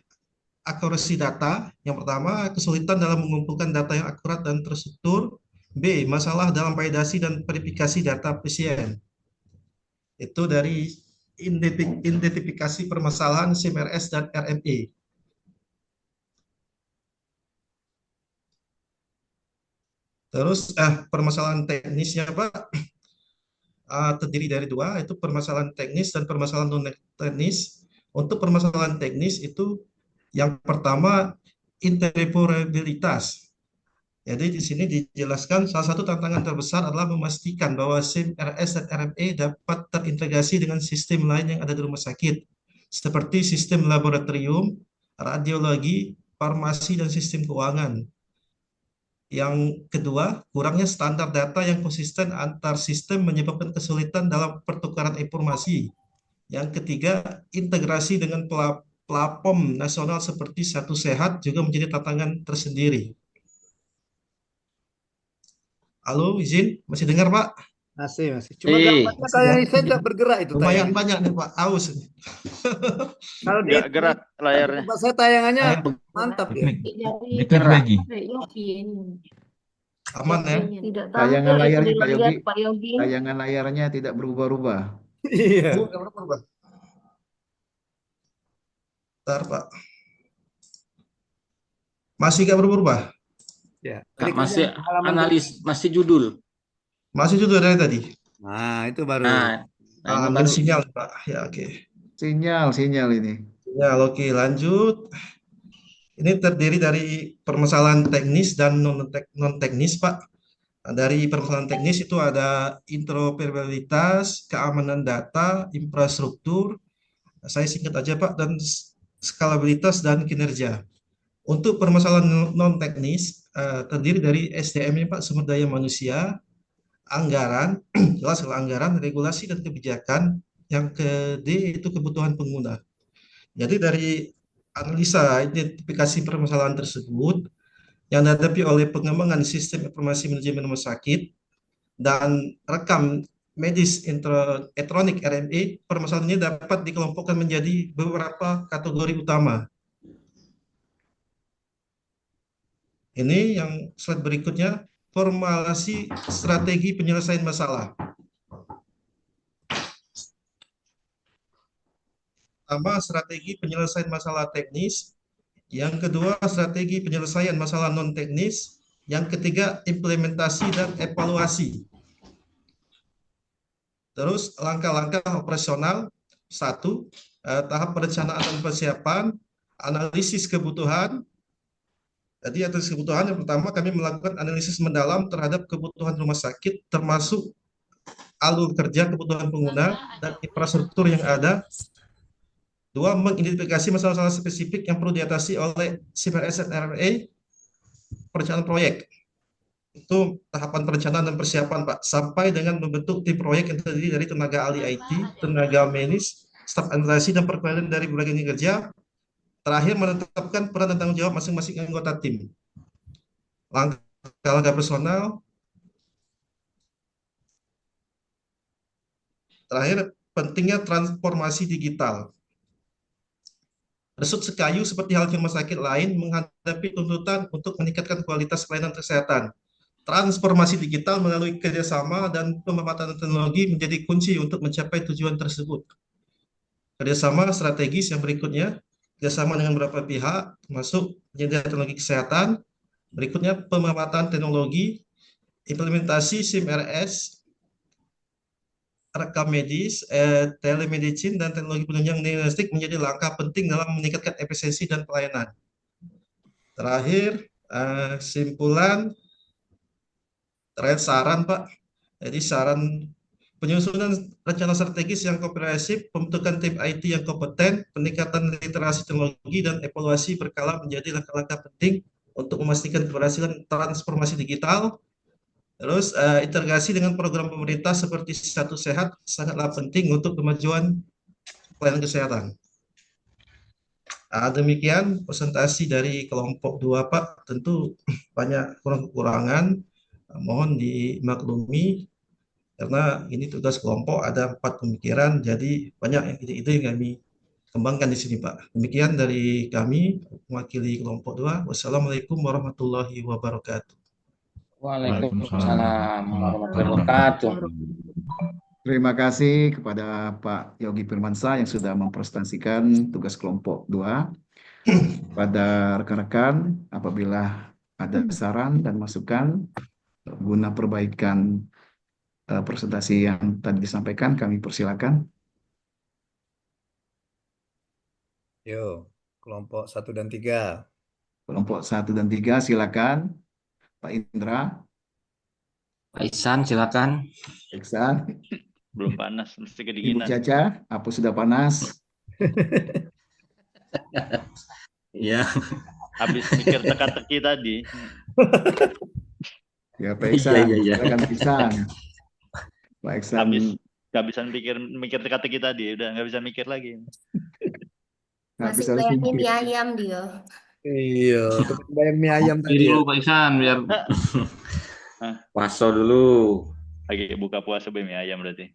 akurasi data. Yang pertama, kesulitan dalam mengumpulkan data yang akurat dan terstruktur. B, masalah dalam validasi dan verifikasi data pasien. Itu dari identifikasi permasalahan SIM RS dan RME. Terus permasalahan teknisnya Pak terdiri dari 2, itu permasalahan teknis dan permasalahan non teknis. Untuk permasalahan teknis itu yang pertama interoperabilitas. Jadi di sini dijelaskan salah satu tantangan terbesar adalah memastikan bahwa SIM RS dan RME dapat terintegrasi dengan sistem lain yang ada di rumah sakit, seperti sistem laboratorium, radiologi, farmasi, dan sistem keuangan. Yang kedua, kurangnya standar data yang konsisten antar sistem menyebabkan kesulitan dalam pertukaran informasi. Yang ketiga, integrasi dengan platform nasional seperti Satu Sehat juga menjadi tantangan tersendiri. Halo, izin? Masih dengar, Pak? Masih. Cuma gambarnya kayaknya saya nggak bergerak itu Lumayan tayangannya. banyak nih, Pak. Aus. Kalau di Nggak gerak layarnya. tempat saya tayangannya mantap ya. Diklik lagi. Aman ya? Tidak Tayangan tampil itu layarnya Pak dilihat Yogi, Pak Yogi. tayangan layarnya tidak berubah-ubah. Iya. Bentar, Pak. Masih nggak berubah? Ya. Nah, Klik masih aja halaman analis, masih judul. Masih juga dari tadi? Nah, itu baru. Nah, ini Ambil baru. sinyal, Pak. Ya, oke. Sinyal ini. Sinyal, oke. Lanjut. Ini terdiri dari permasalahan teknis dan non-teknis, Pak. Nah, dari permasalahan teknis itu ada interoperabilitas, keamanan data, infrastruktur, saya singkat aja Pak, dan skalabilitas dan kinerja. Untuk permasalahan non-teknis, terdiri dari SDM-nya Pak, sumber daya manusia, anggaran, jelas kalau anggaran, regulasi dan kebijakan. Yang ke-D itu kebutuhan pengguna. Jadi dari analisa identifikasi permasalahan tersebut, yang dihadapi oleh pengembangan sistem informasi manajemen rumah sakit dan rekam medis elektronik RME, permasalahan ini dapat dikelompokkan menjadi beberapa kategori utama. Ini yang slide berikutnya, formulasi strategi penyelesaian masalah. Pertama, strategi penyelesaian masalah teknis. Yang kedua, strategi penyelesaian masalah non-teknis. Yang ketiga, implementasi dan evaluasi. Terus, langkah-langkah operasional. 1. Tahap perencanaan dan persiapan, analisis kebutuhan. Jadi, atas kebutuhan yang pertama, kami melakukan analisis mendalam terhadap kebutuhan rumah sakit, termasuk alur kerja kebutuhan pengguna dan infrastruktur yang ada. 2. Mengidentifikasi masalah-masalah spesifik yang perlu diatasi oleh CMRS dan RME, perencanaan proyek. Itu tahapan perencanaan dan persiapan, Pak, sampai dengan membentuk tim proyek yang terdiri dari tenaga ahli IT, tenaga medis, staf administrasi, dan perwakilan dari berbagai unit kerja. Terakhir, menetapkan peran dan tanggung jawab masing-masing anggota tim. Langkah-langkah personal. Terakhir, pentingnya transformasi digital. Resut sekayu seperti halnya rumah sakit lain menghadapi tuntutan untuk meningkatkan kualitas pelayanan kesehatan. Transformasi digital melalui kerjasama dan pemanfaatan teknologi menjadi kunci untuk mencapai tujuan tersebut. Kerjasama strategis yang berikutnya, kerjasama dengan beberapa pihak, termasuk penyedia teknologi kesehatan. Berikutnya, pemanfaatan teknologi, implementasi SIM-RS, rekam medis, telemedicine, dan teknologi penunjang diagnostik menjadi langkah penting dalam meningkatkan efisiensi dan pelayanan. Terakhir, simpulan, terakhir saran Pak. Jadi saran penyusunan rencana strategis yang komprehensif, pembentukan tim IT yang kompeten, peningkatan literasi teknologi, dan evaluasi berkala menjadi langkah-langkah penting untuk memastikan keberhasilan transformasi digital. Terus integrasi dengan program pemerintah seperti Satu Sehat sangatlah penting untuk kemajuan pelayanan kesehatan. Demikian presentasi dari kelompok 2 Pak. Tentu banyak kekurangan, mohon dimaklumi karena ini tugas kelompok, ada 4 pemikiran, jadi banyak ide-ide yang kami kembangkan di sini Pak. Demikian dari kami mewakili kelompok 2. Wassalamualaikum warahmatullahi wabarakatuh. Waalaikumsalam warahmatullahi wabarakatuh. Terima kasih kepada Pak Yogi Firmansyah yang sudah mempresentasikan tugas kelompok 2. Pada rekan-rekan, apabila ada saran dan masukan guna perbaikan presentasi yang tadi disampaikan, kami persilakan. Yo, kelompok 1 dan 3. Kelompok 1 dan 3, silakan. Pak Indra. Pak Ihsan, silakan. Iksan. Belum panas, mesti Ibu kedinginan. Caca, apa sudah panas? Iya, Habis mikir teka-teki tadi. Ya, Pak iya, Iksan, iya, iya. silakan Pak Iksan. Pak Iksan, Habis nggak bisa mikir teka-teki tadi, udah nggak bisa mikir lagi. habis Masih harus bayangin mikir. mie ayam dia. Iya, kebayang mie ayam Kopi tadi ya. dulu Pak Iksan, biar Hah, puasa dulu. lagi buka puasa mie ayam berarti.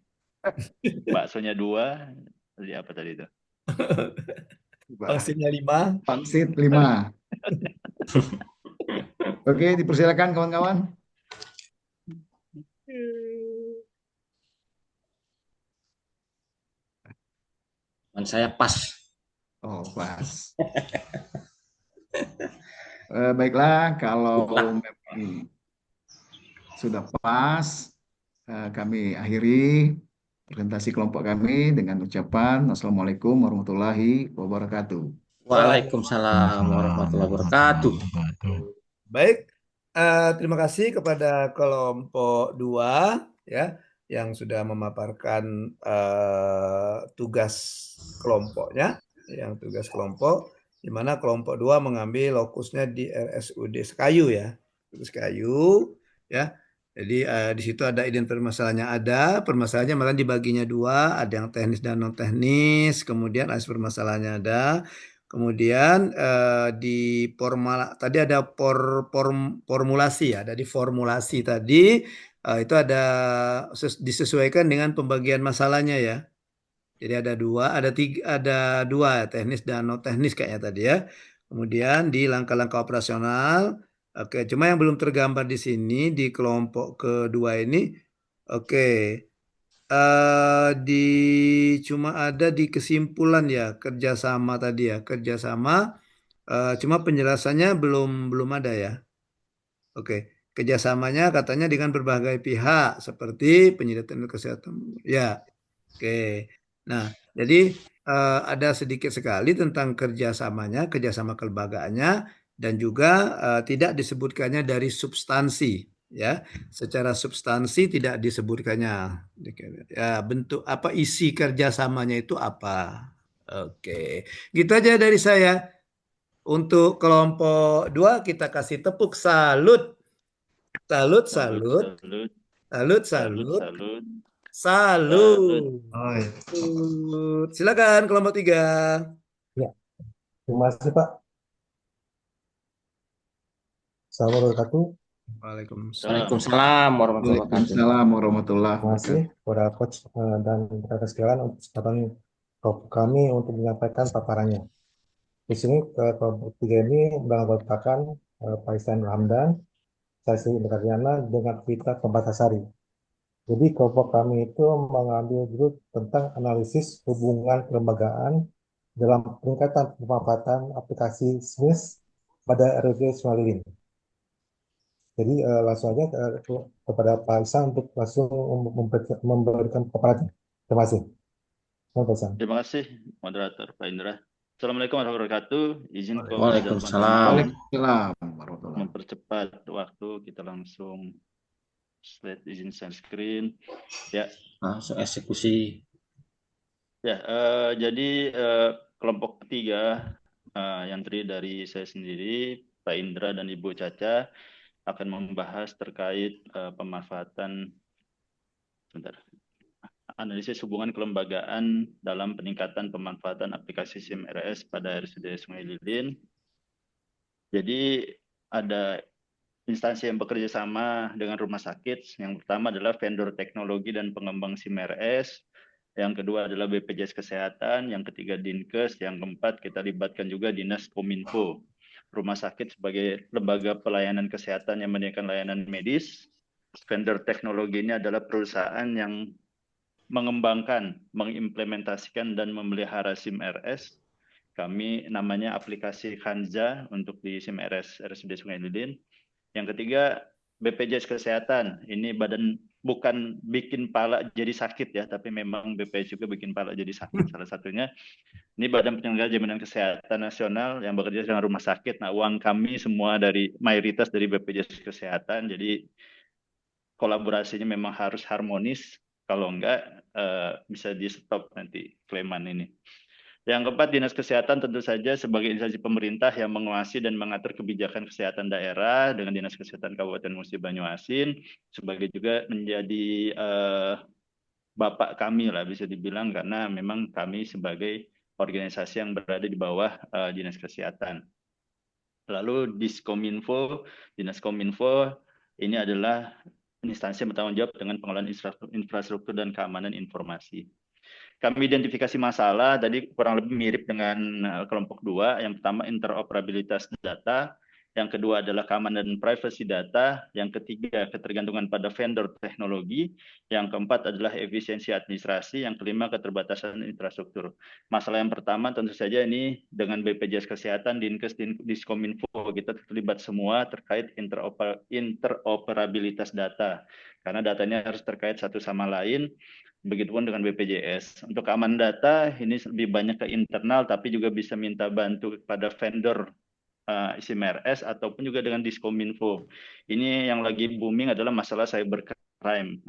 Baksonya 2, tadi apa tadi itu? Pangsitnya 5. Pangsit 5. Oke, dipersilakan kawan-kawan. Dan saya pas. Oh, pas. Baiklah, kalau memang sudah pas, kami akhiri presentasi kelompok kami dengan ucapan Assalamualaikum warahmatullahi wabarakatuh. Waalaikumsalam warahmatullahi wabarakatuh. Baik, terima kasih kepada kelompok 2 ya yang sudah memaparkan tugas kelompoknya, tugas kelompok di mana kelompok 2 mengambil lokusnya di RSUD Sekayu ya. Sekayu ya. Jadi di situ ada permasalahannya malah dibaginya 2, ada yang teknis dan non teknis, kemudian permasalahannya ada. Kemudian di tadi ada formulasi ya, ada di formulasi tadi itu ada disesuaikan dengan pembagian masalahnya ya. Jadi ada dua teknis dan non teknis kayaknya tadi ya. Kemudian di langkah-langkah operasional, oke, cuma yang belum tergambar di sini di kelompok kedua ini, oke, cuma ada di kesimpulan ya kerjasama tadi ya kerjasama, cuma penjelasannya belum ada ya. Oke, kerjasamanya katanya dengan berbagai pihak seperti penyedia kesehatan ya. Oke, nah jadi ada sedikit sekali tentang kerjasama kelembagaannya dan juga tidak disebutkannya dari substansi ya. Secara substansi tidak disebutkannya ya, bentuk apa isi kerjasamanya itu apa. Oke, gitu aja dari saya. Untuk kelompok 2 kita kasih tepuk salut. Salut, salut. Salut, Salut, salut, salut. salut. Salut. Silakan kelompok 3. Ya, terima kasih Pak. Assalamualaikum warahmatullahi wabarakatuh. Waalaikumsalam warahmatullahi wabarakatuh. Waalaikumsalam warahmatullahi Terima kasih wabarakatuh. kepada Coach dan rekan sekalian untuk kesempatan kami untuk menyampaikan paparannya. Di sini kelompok 3 ini beranggotakan Pak Ihsan Hamdan, saya Sri Indrayana dengan Vita Pembatasari. Jadi kelompok kami itu mengambil dulu tentang analisis hubungan kelembagaan dalam peningkatan pemanfaatan aplikasi SMIS pada RUD Sungai Lilin. Jadi langsung aja kepada Pak Ihsan untuk langsung memberikan paparannya. Terima kasih. Terima kasih moderator Pak Indra. Assalamualaikum warahmatullahi wabarakatuh. Izin Waalaikumsalam. mempercepat waktu, kita langsung slide izin share screen. Ya, Langsung eksekusi. ya. Jadi kelompok ketiga yang terdiri dari saya sendiri, Pak Indra dan Ibu Caca akan membahas terkait pemanfaatan analisis hubungan kelembagaan dalam peningkatan pemanfaatan aplikasi SIM RS pada RSUD Sungai Lilin. Jadi ada instansi yang bekerja sama dengan rumah sakit. Yang pertama adalah vendor teknologi dan pengembang SIM RS. Yang kedua adalah BPJS Kesehatan. Yang ketiga Dinkes. Yang keempat kita libatkan juga Dinas Kominfo. Rumah sakit sebagai lembaga pelayanan kesehatan yang menyediakan layanan medis. Vendor teknologi ini adalah perusahaan yang mengembangkan, mengimplementasikan dan memelihara SIM RS. Kami namanya aplikasi Hanza untuk di SIM RS RSUD Sungai Lilin. Yang ketiga BPJS Kesehatan. Ini badan bukan bikin pala jadi sakit ya, tapi memang BPJS juga bikin pala jadi sakit. Salah satunya ini Badan Penyelenggara Jaminan Kesehatan Nasional yang bekerja dengan rumah sakit. Nah, uang kami semua mayoritas dari BPJS Kesehatan. Jadi kolaborasinya memang harus harmonis. Kalau enggak bisa di stop nanti klaiman ini. Yang keempat, Dinas Kesehatan tentu saja sebagai instansi pemerintah yang menguasai dan mengatur kebijakan kesehatan daerah dengan Dinas Kesehatan Kabupaten Musi Banyuasin sebagai juga menjadi bapak kami lah bisa dibilang, karena memang kami sebagai organisasi yang berada di bawah Dinas Kesehatan. Lalu Diskominfo, Dinas Kominfo ini adalah instansi yang bertanggung jawab dengan pengelolaan infrastruktur dan keamanan informasi. Kami identifikasi masalah tadi kurang lebih mirip dengan kelompok 2. Yang pertama interoperabilitas data, yang kedua adalah keamanan dan privacy data, yang ketiga ketergantungan pada vendor teknologi, yang keempat adalah efisiensi administrasi, yang kelima keterbatasan infrastruktur. Masalah yang pertama tentu saja ini dengan BPJS Kesehatan, Dinkes, Diskominfo, kita terlibat semua terkait interoperabilitas data, karena datanya harus terkait satu sama lain. Begitupun dengan BPJS. Untuk keamanan data ini lebih banyak ke internal, tapi juga bisa minta bantu kepada vendor SIM RS ataupun juga dengan Diskominfo. Ini yang lagi booming adalah masalah cybercrime,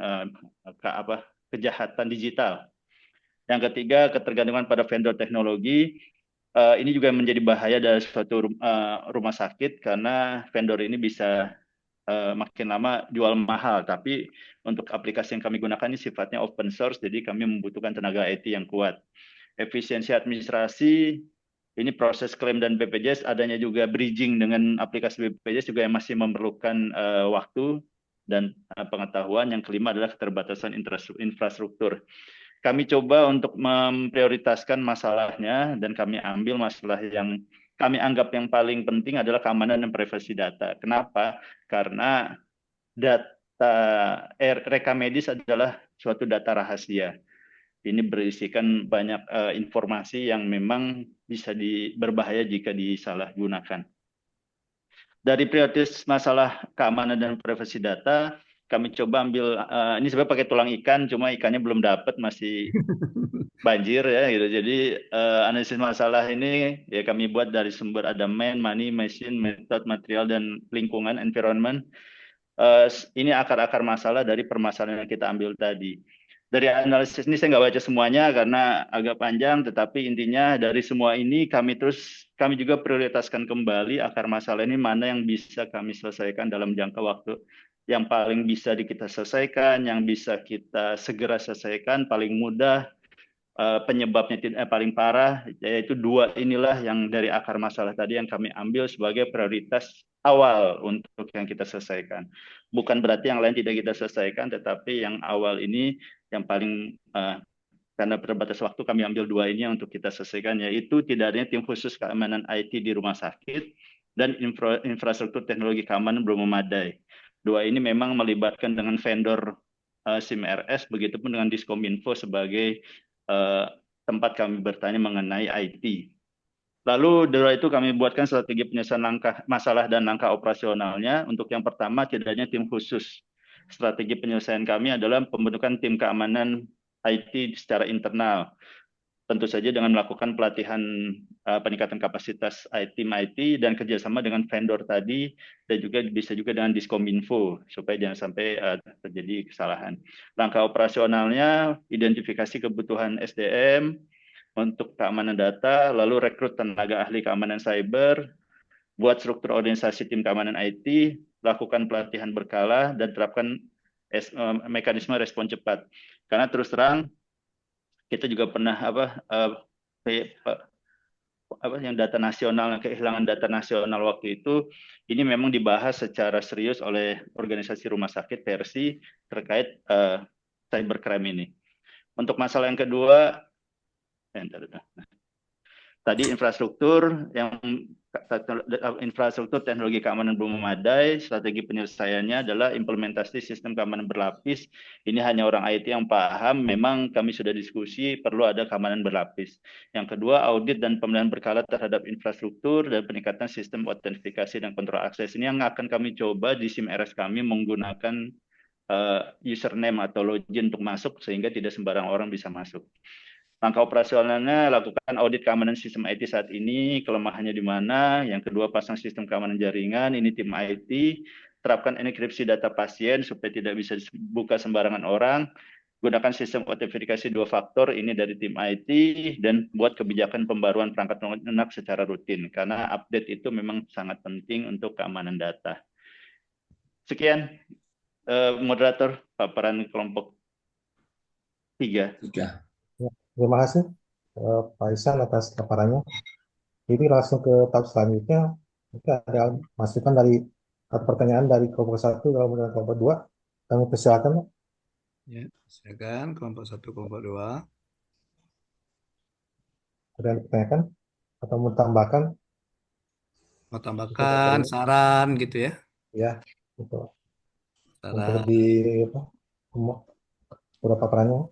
kejahatan digital. Yang ketiga, ketergantungan pada vendor teknologi. Ini juga menjadi bahaya dari suatu rumah sakit karena vendor ini bisa makin lama jual mahal, tapi untuk aplikasi yang kami gunakan ini sifatnya open source, jadi kami membutuhkan tenaga IT yang kuat. Efisiensi administrasi, ini proses klaim dan BPJS, adanya juga bridging dengan aplikasi BPJS juga yang masih memerlukan waktu dan pengetahuan. Yang kelima adalah keterbatasan infrastruktur. Kami coba untuk memprioritaskan masalahnya dan kami ambil masalah yang kami anggap yang paling penting adalah keamanan dan privasi data. Kenapa? Karena data rekam medis adalah suatu data rahasia. Ini berisikan banyak informasi yang memang bisa berbahaya jika disalahgunakan. Dari prioritas masalah keamanan dan privasi data, kami coba ambil, ini sebenarnya pakai tulang ikan, cuma ikannya belum dapat, masih banjir ya gitu. Jadi analisis masalah ini ya kami buat dari sumber ada man, money, machine, method, material, dan lingkungan, environment. Ini akar-akar masalah dari permasalahan yang kita ambil tadi. Dari analisis ini saya nggak baca semuanya karena agak panjang, tetapi intinya dari semua ini kami juga prioritaskan kembali akar masalah ini mana yang bisa kami selesaikan dalam jangka waktu yang paling bisa kita selesaikan, yang bisa kita segera selesaikan, paling mudah, penyebabnya paling parah, yaitu dua inilah yang dari akar masalah tadi yang kami ambil sebagai prioritas awal untuk yang kita selesaikan. Bukan berarti yang lain tidak kita selesaikan, tetapi yang awal ini yang paling karena terbatas waktu kami ambil dua ini untuk kita selesaikan, yaitu tidak adanya tim khusus keamanan IT di rumah sakit dan infrastruktur teknologi keamanan belum memadai. Dua ini memang melibatkan dengan vendor SIM RS, begitupun dengan Diskominfo sebagai tempat kami bertanya mengenai IT. Lalu dari itu kami buatkan strategi penyelesaian masalah dan langkah operasionalnya. Untuk yang pertama, tidak adanya tim khusus. Strategi penyelesaian kami adalah pembentukan tim keamanan IT secara internal. Tentu saja dengan melakukan pelatihan peningkatan kapasitas tim IT dan kerjasama dengan vendor tadi, dan juga bisa juga dengan Diskominfo supaya jangan sampai terjadi kesalahan. Langkah operasionalnya, identifikasi kebutuhan SDM untuk keamanan data, lalu rekrut tenaga ahli keamanan cyber, buat struktur organisasi tim keamanan IT, lakukan pelatihan berkala, dan terapkan mekanisme respon cepat. Karena terus terang, kita juga pernah yang data nasional, kehilangan data nasional waktu itu, ini memang dibahas secara serius oleh organisasi rumah sakit versi terkait cybercrime ini. Untuk masalah yang kedua, tadi infrastruktur teknologi keamanan belum memadai. Strategi penyelesaiannya adalah implementasi sistem keamanan berlapis. Ini hanya orang IT yang paham. Memang kami sudah diskusi perlu ada keamanan berlapis. Yang kedua, audit dan pemeliharaan berkala terhadap infrastruktur dan peningkatan sistem autentifikasi dan kontrol akses. Ini yang akan kami coba di SIM RS kami menggunakan username atau login untuk masuk sehingga tidak sembarang orang bisa masuk. Langkah operasionalnya, lakukan audit keamanan sistem IT saat ini, kelemahannya di mana. Yang kedua, pasang sistem keamanan jaringan, ini tim IT. Terapkan enkripsi data pasien supaya tidak bisa dibuka sembarangan orang. Gunakan sistem otentikasi 2 faktor ini dari tim IT dan buat kebijakan pembaruan perangkat lunak secara rutin karena update itu memang sangat penting untuk keamanan data. Sekian moderator paparan kelompok 3. Tiga. Ya, terima kasih Pak Ihsan atas paparannya. Jadi langsung ke tahap selanjutnya, kita ada masukan dari atau pertanyaan dari kelompok 1 dan kelompok 2. Kami persilakan. Ya, silakan kelompok 1, kelompok 2. Ada yang ditanyakan atau mau tambahkan? Mau tambahkan saran gitu ya. Ya, untuk Saran. lebih apa, beberapa paparannya.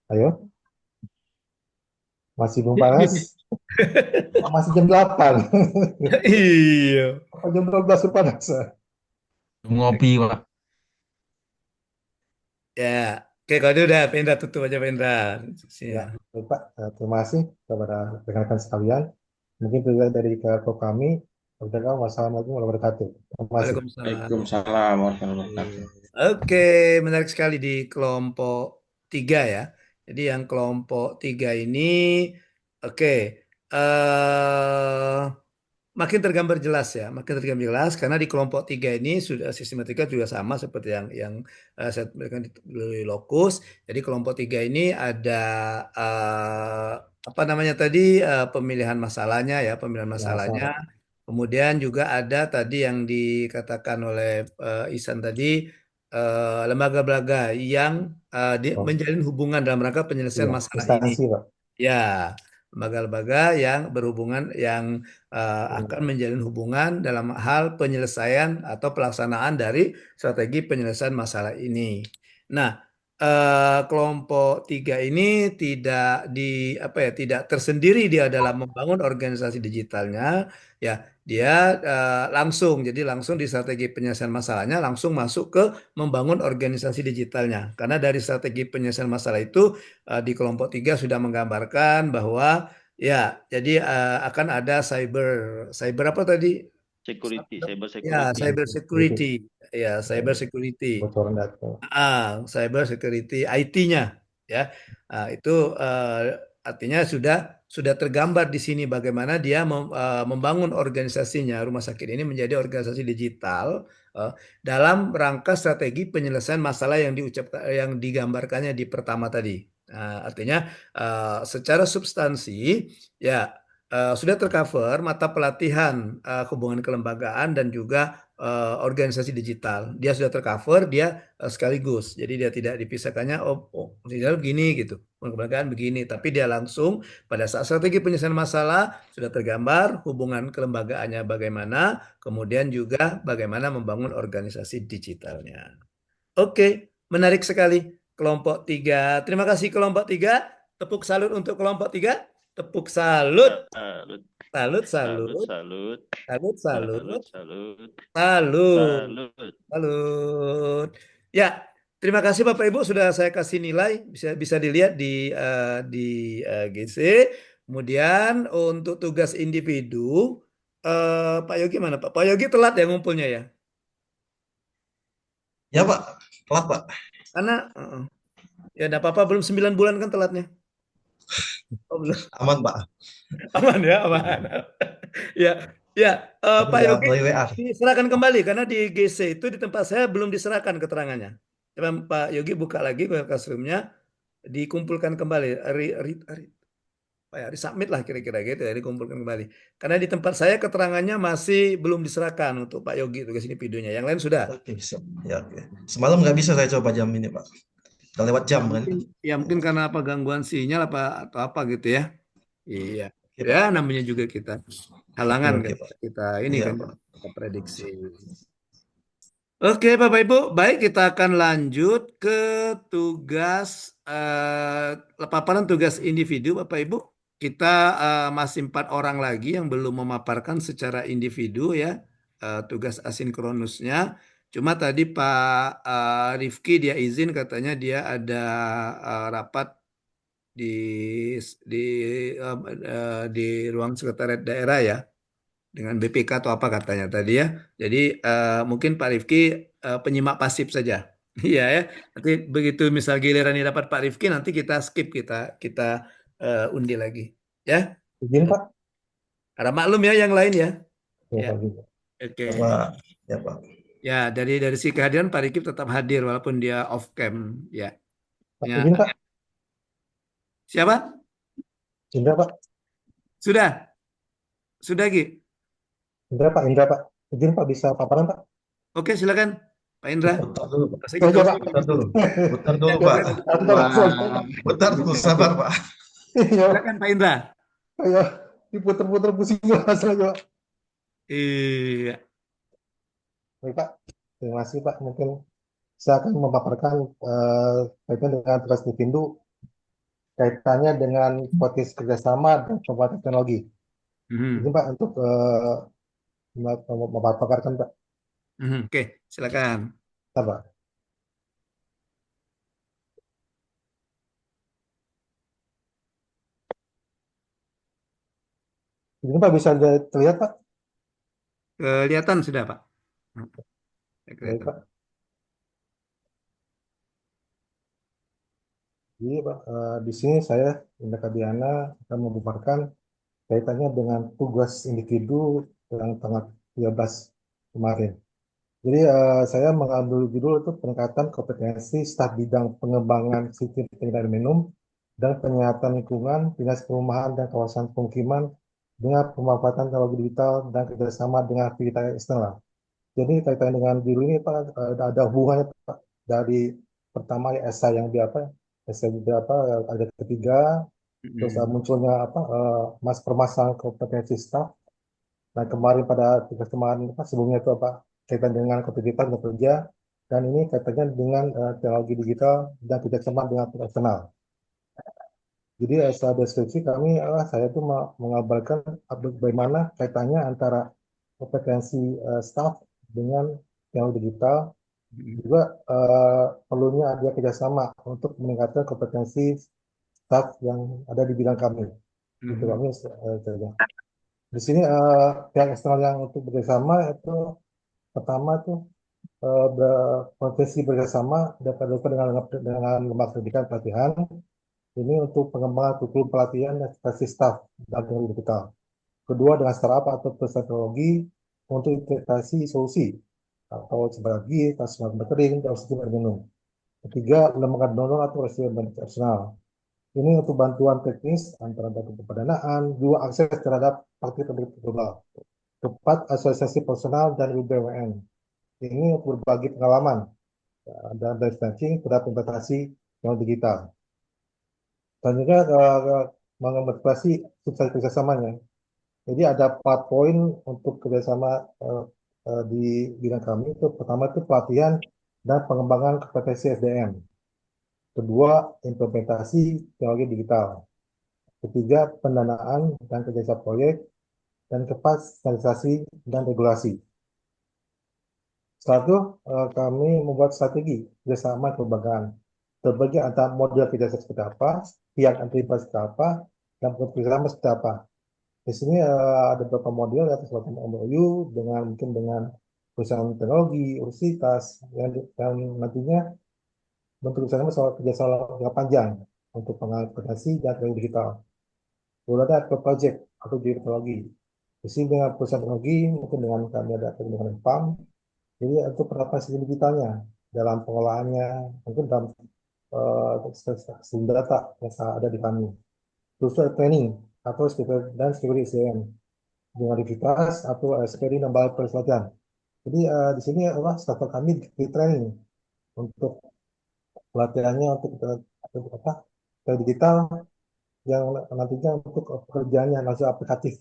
Ayo. Masih belum panas. Masih jam 8. Iya. Apa jam 12 udah panas? Ngopi, Pak. Ya, oke kalau itu udah Pendra tutup aja Pendra. Ya, Ya. baik, Pak. Terima kasih kepada rekan-rekan sekalian. Mungkin juga dari kelompok kami. Wassalamualaikum warahmatullahi wabarakatuh. Terima kasih. Waalaikumsalam. Waalaikumsalam warahmatullahi wabarakatuh. Oke, menarik sekali di kelompok 3 ya. Jadi yang kelompok 3 ini, oke, eh makin tergambar jelas ya, makin tergambar jelas karena di kelompok 3 ini sudah sistematika juga sama seperti yang saya berikan di lokus. Jadi kelompok 3 ini ada apa namanya tadi pemilihan masalahnya ya, pemilihan Ya, masalahnya. sama. Kemudian juga ada tadi yang dikatakan oleh Ihsan tadi lembaga-lembaga yang Oh, menjalin hubungan dalam rangka penyelesaian iya, masalah ini. instansi, Pak. Ya, lembaga-lembaga yang berhubungan yang akan menjalin hubungan dalam hal penyelesaian atau pelaksanaan dari strategi penyelesaian masalah ini. Nah, kelompok 3 ini tidak tersendiri dia dalam membangun organisasi digitalnya, ya dia langsung di strategi penyelesaian masalahnya langsung masuk ke membangun organisasi digitalnya. Karena dari strategi penyelesaian masalah itu di kelompok 3 sudah menggambarkan bahwa ya, jadi akan ada cyber apa tadi? Cyber Ya, security. cyber security. Ya, cyber security. Bocoran data. Cyber security IT-nya ya. Itu artinya sudah tergambar di sini bagaimana dia membangun organisasinya rumah sakit ini menjadi organisasi digital dalam rangka strategi penyelesaian masalah yang digambarkannya di pertama tadi. Artinya secara substansi ya sudah tercover mata pelatihan hubungan kelembagaan dan juga organisasi digital. Dia sudah tercover, dia sekaligus. Jadi dia tidak dipisahkannya, digital begini gitu, kelembagaan begini. Tapi dia langsung pada saat strategi penyelesaian masalah sudah tergambar hubungan kelembagaannya bagaimana, kemudian juga bagaimana membangun organisasi digitalnya. Oke, menarik sekali kelompok 3. Terima kasih kelompok 3. Tepuk salut untuk kelompok 3. Tepuk salut. Salut. Salut, Salut, salut. salut. Salut, salut. Salut, salut. Salut. Salut. Salut. Ya, terima kasih Bapak Ibu sudah saya kasih nilai bisa dilihat di GC. Kemudian untuk tugas individu Pak Yogi mana Pak? Pak Yogi telat ya ngumpulnya ya? Ya Pak, telat Pak. Karena ya enggak apa-apa belum 9 bulan kan telatnya. Oh, belum. Aman Pak. Aman ya, aman. Ya, ya Tapi Pak udah Yogi mulai WA. diserahkan kembali karena di GC itu di tempat saya belum diserahkan keterangannya. Coba Pak Yogi buka lagi classroom-nya, dikumpulkan kembali, resubmit lah kira-kira gitu ya, dikumpulkan kembali. Karena di tempat saya keterangannya masih belum diserahkan untuk Pak Yogi tugas ini videonya. Yang lain sudah. Oke, ya, oke. Semalam nggak bisa saya coba jam ini Pak. Udah lewat jam kan. Mungkin karena apa gangguan sinyal atau apa gitu ya. Iya. Oke, Ya, Pak. namanya juga kita halangan Oke, kan Pak. kita ini Iya, kan Pak. kita prediksi. Oke, Bapak Ibu, baik kita akan lanjut ke tugas paparan tugas individu, Bapak Ibu. Kita masih 4 orang lagi yang belum memaparkan secara individu ya tugas asinkronusnya. Cuma tadi Pak Rifki dia izin katanya dia ada rapat di di ruang sekretariat daerah ya. dengan BPK atau apa katanya tadi ya. Jadi mungkin Pak Rifki penyimak pasif saja. Iya ya. Nanti begitu misal gilirannya dapat Pak Rifki, nanti kita skip, kita undi lagi. Ya, Izin Pak. ada maklum ya yang lain ya. Ya Ya, Pak Izin. oke. Ya Pak. Ya Pak. Ya, dari si kehadiran Pak Rifki tetap hadir walaupun dia off cam. Ya, Pak ya. izin Pak. Siapa? Indra Pak. Sudah, sudah Ki. Indra Pak. Izin Pak bisa paparan Pak. Oke, silakan Pak Indra. Putar dulu Pak. Saya Oke gitu. Pak. Putar dulu. Putar dulu Ya, Pak. silakan. Putar dulu, sabar Pak. Iya. Silakan Pak Indra. Ayo diputer-puter pusing langsung aja Pak. Iya. Baik Pak. Terima kasih Pak. Mungkin saya akan memaparkan kaitan dengan tugas Divindu kaitannya dengan potensi kerjasama dan pembuatan teknologi. Izin Pak untuk memaparkan Pak. Oke, silakan. Sabar. Ini Pak bisa terlihat Pak? Kelihatan sudah Pak. Baik Kelihatan. Pak. Jadi Pak, di sini saya Indra Kabiana akan memaparkan kaitannya dengan tugas individu yang tanggal 13 kemarin. Jadi saya mengambil judul itu peningkatan kompetensi staf bidang pengembangan sistem penyediaan minum dan penyihatan lingkungan, dinas perumahan dan kawasan pemukiman dengan pemanfaatan teknologi digital dan kerjasama dengan aktivitas eksternal. Jadi kaitan dengan judul ini Pak, ada hubungannya Pak, dari pertama ya esai yang di apa, esai di apa, ada ketiga, terus munculnya apa, mas permasalahan kompetensi staf. Nah, kemarin pada tugas kemarin apa, sebelumnya itu apa kaitan dengan kompetitif bekerja dan ini kaitannya dengan teknologi digital dan kerjasama dengan pihak eksternal. Jadi setelah deskripsi kami saya itu mengabarkan bagaimana kaitannya antara kompetensi staff dengan teknologi digital juga perlunya ada kerjasama untuk meningkatkan kompetensi staff yang ada di bidang kami. Itu kami saja. Di sini pihak eksternal yang untuk bekerjasama itu pertama itu konvensi bekerjasama dapat dilakukan dengan lembaga pendidikan pelatihan ini untuk pengembangan kurikulum pelatihan dan staf staff dan teknologi digital. Kedua dengan startup atau perusahaan teknologi untuk integrasi solusi atau sebagai tas metering dan sistem air minum. Ketiga lembaga donor atau residen eksternal. Ini untuk bantuan teknis antara data pendanaan, dua akses terhadap praktik global. Keempat, asosiasi personal dan BUMN. Ini untuk berbagi pengalaman dan benchmarking terhadap investasi yang digital. Dan juga mengevaluasi sukses kerjasamanya. Jadi ada 4 poin untuk kerjasama di bidang kami. Itu pertama itu pelatihan dan pengembangan kompetensi SDM. Kedua, implementasi teknologi digital. Ketiga, pendanaan dan kerjasama proyek. Dan keempat, standarisasi dan regulasi. Setelah itu, kami membuat strategi kerjasama kelembagaan. Terbagi antara model kerjasama seperti apa, pihak antaribas seperti apa, dan kerjasama seperti apa. Di sini ada beberapa model atas semacam MOU dengan mungkin dengan perusahaan teknologi, universitas, yang nantinya bentuk kerjasama soal kerjasama jangka panjang untuk pengaplikasi dan teknologi digital. Lalu ada project atau teknologi. Di sini dengan perusahaan teknologi, mungkin dengan kami ada dengan PAM, jadi untuk penerapan sistem digitalnya dalam pengolahannya, mungkin dalam sistem data yang ada di kami. Terus ada training atau dan security SDM dengan aktivitas atau SPD dan balai pelatihan. Jadi di sini adalah staff kami di training untuk pelatihannya untuk apa digital yang nantinya untuk pekerjaannya langsung aplikatif.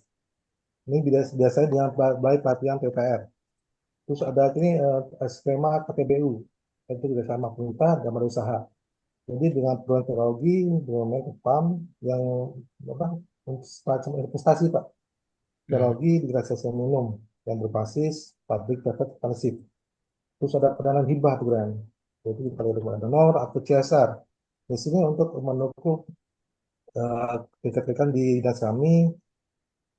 Ini biasanya dengan balai pelatihan PPR. Terus ada ini skema KPBU, itu juga sama pemerintah dan berusaha. Jadi dengan program teknologi, BUMN PAM yang apa, semacam investasi Pak, teknologi di sosial minum yang berbasis public private partnership. Terus ada pendanaan hibah tuh kan, jadi kalau ada donor atau CSR. Di sini untuk mendukung rekan-rekan di dinas kami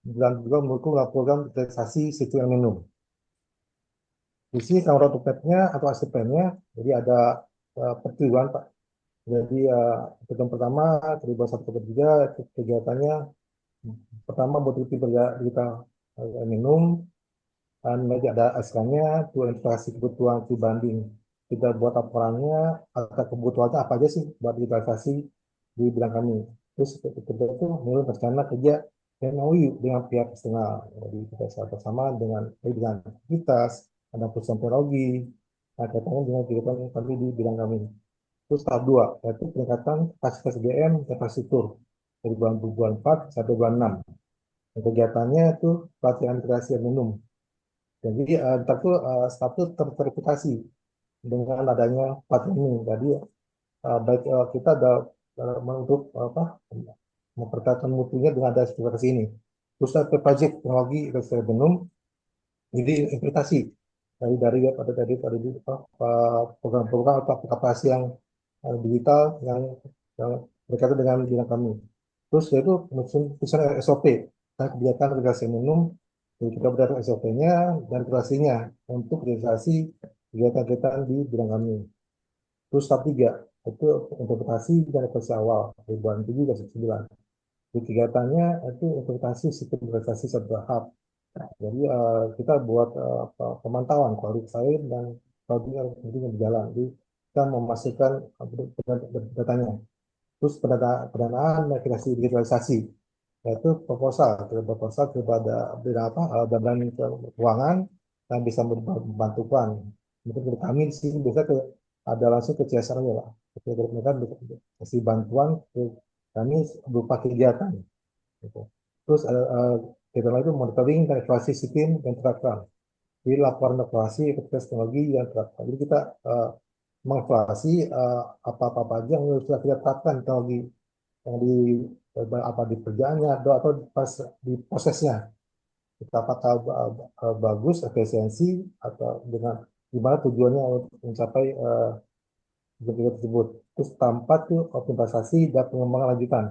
dan juga mendukung program digitalisasi sistem air minum. Di sini kalau roadmap-nya atau action plan-nya, jadi ada pertujuan Pak. Jadi tujuan pertama terlibat 1,3 kegiatannya pertama betul digital air minum, dan lagi ada SK-nya, tuh investasi kebutuhan dibanding kita buat laporannya atau kebutuhannya apa aja sih buat digitalisasi di bidang kami. Terus kedua itu menurut rencana kerja MOU dengan pihak eksternal. Jadi kita bersama dengan aktivitas, ada perusahaan teknologi, nah, kaitannya dengan kegiatan kami di bidang kami. Terus tahap 2, yaitu peningkatan kapasitas SDM infrastruktur dari bulan 4 sampai bulan 6. Dan kegiatannya itu pelatihan integrasi minum. Jadi ntar tuh status terverifikasi dengan adanya pelatihan ini. Jadi baik kita ada untuk apa mempertahankan mutunya dengan ada sertifikasi ini. Terus ada project teknologi industri minum, jadi implementasi dari program-program atau aplikasi yang digital yang berkaitan dengan bidang kami. Terus yaitu penyusunan SOP dan kebijakan regulasi minum. Jadi kita berdasarkan SOP-nya dan regulasinya untuk realisasi kegiatan-kegiatan di bidang kami. Terus tahap 3 itu interpretasi dan evaluasi awal dari bulan 7 dan 9. Di kegiatannya itu interpretasi sistem realisasi bertahap. Jadi kita buat pemantauan kualitas air dan yang berjalan. Jadi kita memastikan datanya. Terus pendanaan dan kreasi digitalisasi, yaitu proposal kepada badan keuangan yang bisa membantukan. Mungkin dari kami di sini bisa ada langsung ke CSR nya lah. Mereka kasih bantuan ke kami berupa kegiatan. Gitu. Terus kita itu monitoring dan evaluasi sistem dan terapkan. Jadi laporan evaluasi efektivitas teknologi yang terapkan. Jadi kita mengevaluasi apa-apa aja yang sudah kita terapkan teknologi yang apa di kerjaannya atau pas di prosesnya. Kita apakah bagus, efisiensi, atau dengan gimana tujuannya untuk mencapai tujuan tersebut. Terus tampak tuh optimalisasi dan pengembangan lanjutan.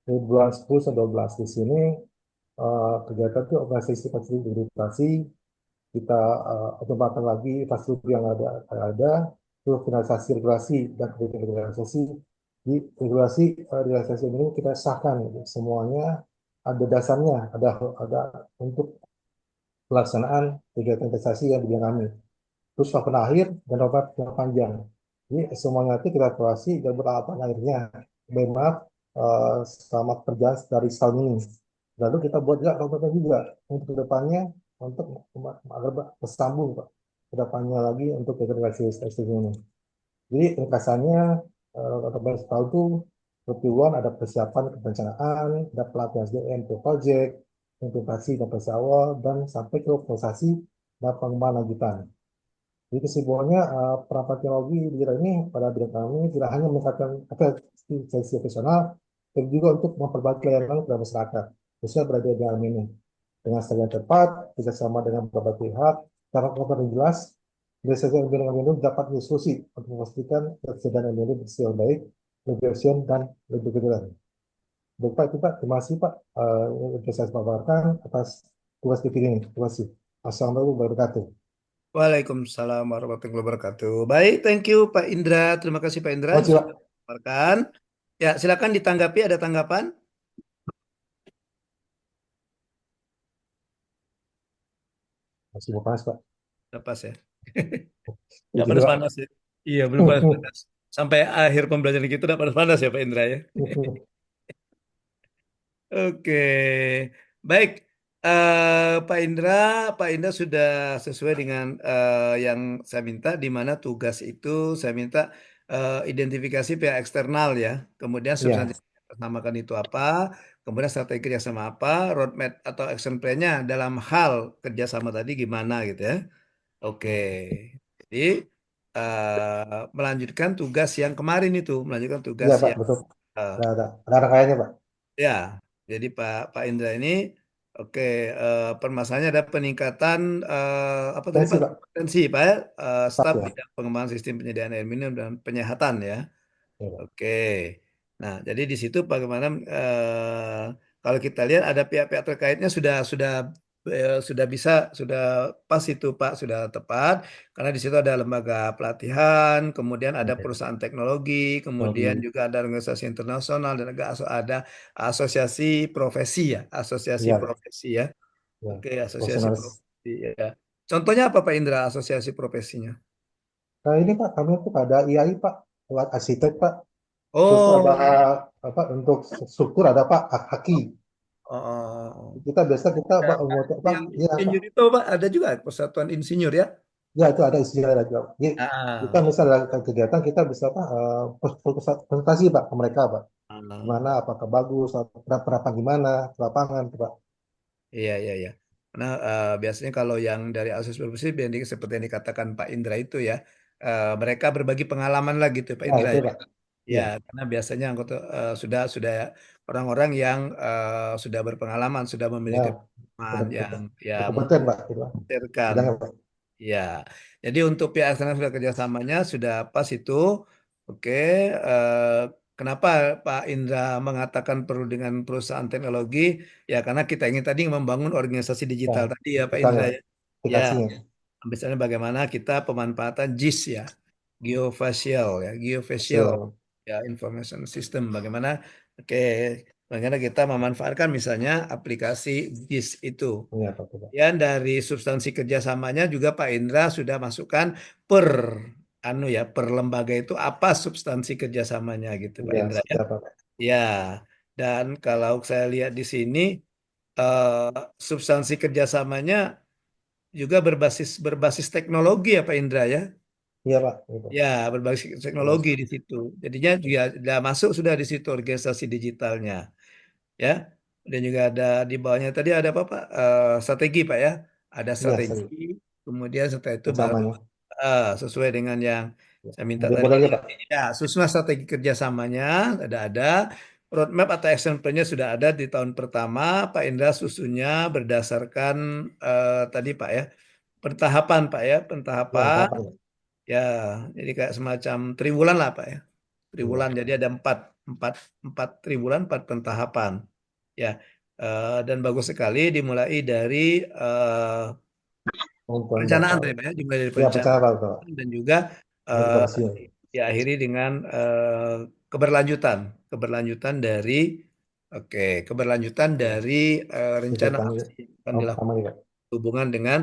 Di bulan 10 sampai 12 di sini kegiatan itu organisasi fasilitasi kita otomatis lagi infrastruktur yang ada terus finalisasi regulasi dan regulasi di regulasi realisasi ini kita sahkan semuanya ada dasarnya ada untuk pelaksanaan kegiatan investasi yang kami terus waktu akhir dan obat yang panjang jadi semuanya itu kita evaluasi dan berapa akhirnya maaf selama kerja dari setahun ini. Lalu kita buat juga roadmap juga untuk kedepannya untuk agar bersambung Pak. Kedepannya lagi untuk integrasi ini. Jadi ringkasannya roadmap setahun itu tujuan ada persiapan perencanaan, ada pelatihan SDM ke project, implementasi dan awal dan sampai ke prosesi dan pengembangan lanjutan. Jadi kesimpulannya perangkat teknologi di bidang ini pada bidang kami tidak hanya meningkatkan efisiensi operasional, tapi juga untuk memperbaiki layanan kepada masyarakat, khususnya berada di dalam ini. Dengan strategi yang tepat, bekerjasama dengan beberapa pihak, cara yang jelas, berdasarkan yang bidang minum dapat diskusi untuk memastikan ketersediaan minum bersih yang baik, lebih efisien dan lebih keadilan. Baik Pak, itu Pak, terima kasih Pak yang saya paparkan atas tugas divisi ini. Terima kasih. Assalamualaikum warahmatullahi wabarakatuh. Waalaikumsalam warahmatullahi wabarakatuh. Baik, thank you Pak Indra. Terima kasih Pak Indra yang Terima kasih, sudah memaparkan. Ya, silakan ditanggapi. Ada tanggapan? Masih mau panas Pak. Lepas ya. Ya, Nggak jadi, Pak. panas-panas ya. Iya, belum panas-panas. Sampai akhir pembelajaran kita udah panas-panas ya Pak Indra ya. Oke, baik. Pak Indra sudah sesuai dengan yang saya minta, di mana tugas itu saya minta identifikasi pihak eksternal ya. Kemudian Iya, substansi namakan itu apa, kemudian strategi kerjasama apa, roadmap atau action plan-nya dalam hal kerjasama tadi gimana gitu ya. Oke, jadi melanjutkan tugas yang kemarin itu, melanjutkan tugas iya Pak, yang betul. eh, Ada rangkaiannya Pak. ya, jadi Pak Indra ini, oke, permasalahannya ada peningkatan apa tadi Tensi Pak? Pak. Kompetensi Pak ya, Pak staf ya. bidang pengembangan sistem penyediaan air minum dan penyehatan ya. Iya, Pak. Oke, nah jadi di situ bagaimana kalau kita lihat ada pihak-pihak terkaitnya sudah pas itu Pak, sudah tepat karena di situ ada lembaga pelatihan, kemudian ada Oke. perusahaan teknologi, kemudian Teknologi. juga ada organisasi internasional dan ada asosiasi profesi ya, asosiasi Iya, profesi ya. ya. Oke, asosiasi Profesionalis. profesi ya. Contohnya apa Pak Indra asosiasi profesinya? Nah, ini Pak, kami tuh ada IAI Pak, lewat arsitek Pak. Terus ada Oh, apa untuk struktur ada Pak, Haki. oh, Kita biasa kita ya, Pak, mau Pak, yang iya Pak. insinyur itu Pak ada juga Persatuan Insinyur ya? Ya itu ada istilah ada juga. Jadi, kita Ah, misalnya dalam kegiatan kita bisa Pak presentasi Pak ke mereka Pak. ah. Gimana, apakah bagus, penerapan gimana, ke lapangan Pak. Iya, iya, iya. Karena biasanya kalau yang dari asus profesi seperti yang dikatakan Pak Indra itu ya, mereka berbagi pengalaman lah gitu Pak Ya Indra itu ya. Pak. Ya, Iya, karena biasanya anggota sudah orang-orang yang sudah berpengalaman, sudah ya memiliki pengalaman yang ya berkompeten Pak, gitu Pak. memungkinkan. Bidangnya Pak. Ya, jadi untuk pihak eksternal sudah kerjasamanya sudah pas itu. Oke, kenapa Pak Indra mengatakan perlu dengan perusahaan teknologi? Ya, karena kita ingin tadi membangun organisasi Ya, digital tadi ya Pak digitalnya, Indra Pak. ya. Ya, Aplikasinya. misalnya bagaimana kita pemanfaatan GIS ya, geofacial Hasil. ya information system. Oke, bagaimana kita memanfaatkan misalnya aplikasi GIS itu. Iya Pak. Pak. Dan dari substansi kerjasamanya juga Pak Indra sudah masukkan per per lembaga itu apa substansi kerjasamanya gitu Pak Iya, Indra ya. seperti apa Pak? Ya, dan kalau saya lihat di sini eh, substansi kerjasamanya juga berbasis teknologi ya Pak Indra ya. Iya Pak. Gitu. Ya, berbasis Terus, teknologi di situ. Jadinya juga sudah masuk sudah di situ organisasi digitalnya. Ya, dan juga ada di bawahnya tadi ada apa Pak? Strategi Pak ya, ada iya, strategi, sering. kemudian setelah itu baru Kerjasamanya. sesuai dengan yang Ya. saya minta Ada tadi. modal lagi Pak. Ya, susunan strategi kerjasamanya ada, roadmap atau action plan-nya sudah ada di tahun pertama. Pak Indra susunnya berdasarkan tadi Pak ya, pentahapan Pak ya, Ya, pentahapan. tahapan. Ya. Ya, jadi kayak semacam triwulan lah Pak ya, Iya. triwulan. Jadi ada empat, empat triwulan, empat pentahapan. Ya, dan bagus sekali dimulai dari Pengumpulkan data. perencanaan tadi Pak ya, dimulai dari Ya, percaya Pak. Pak. perencanaan dan juga eh, Implementasinya. diakhiri dengan keberlanjutan, keberlanjutan dari oke, keberlanjutan Ya. dari rencana Kegiatan aksi yang akan tahun dilakukan pertama juga. hubungan dengan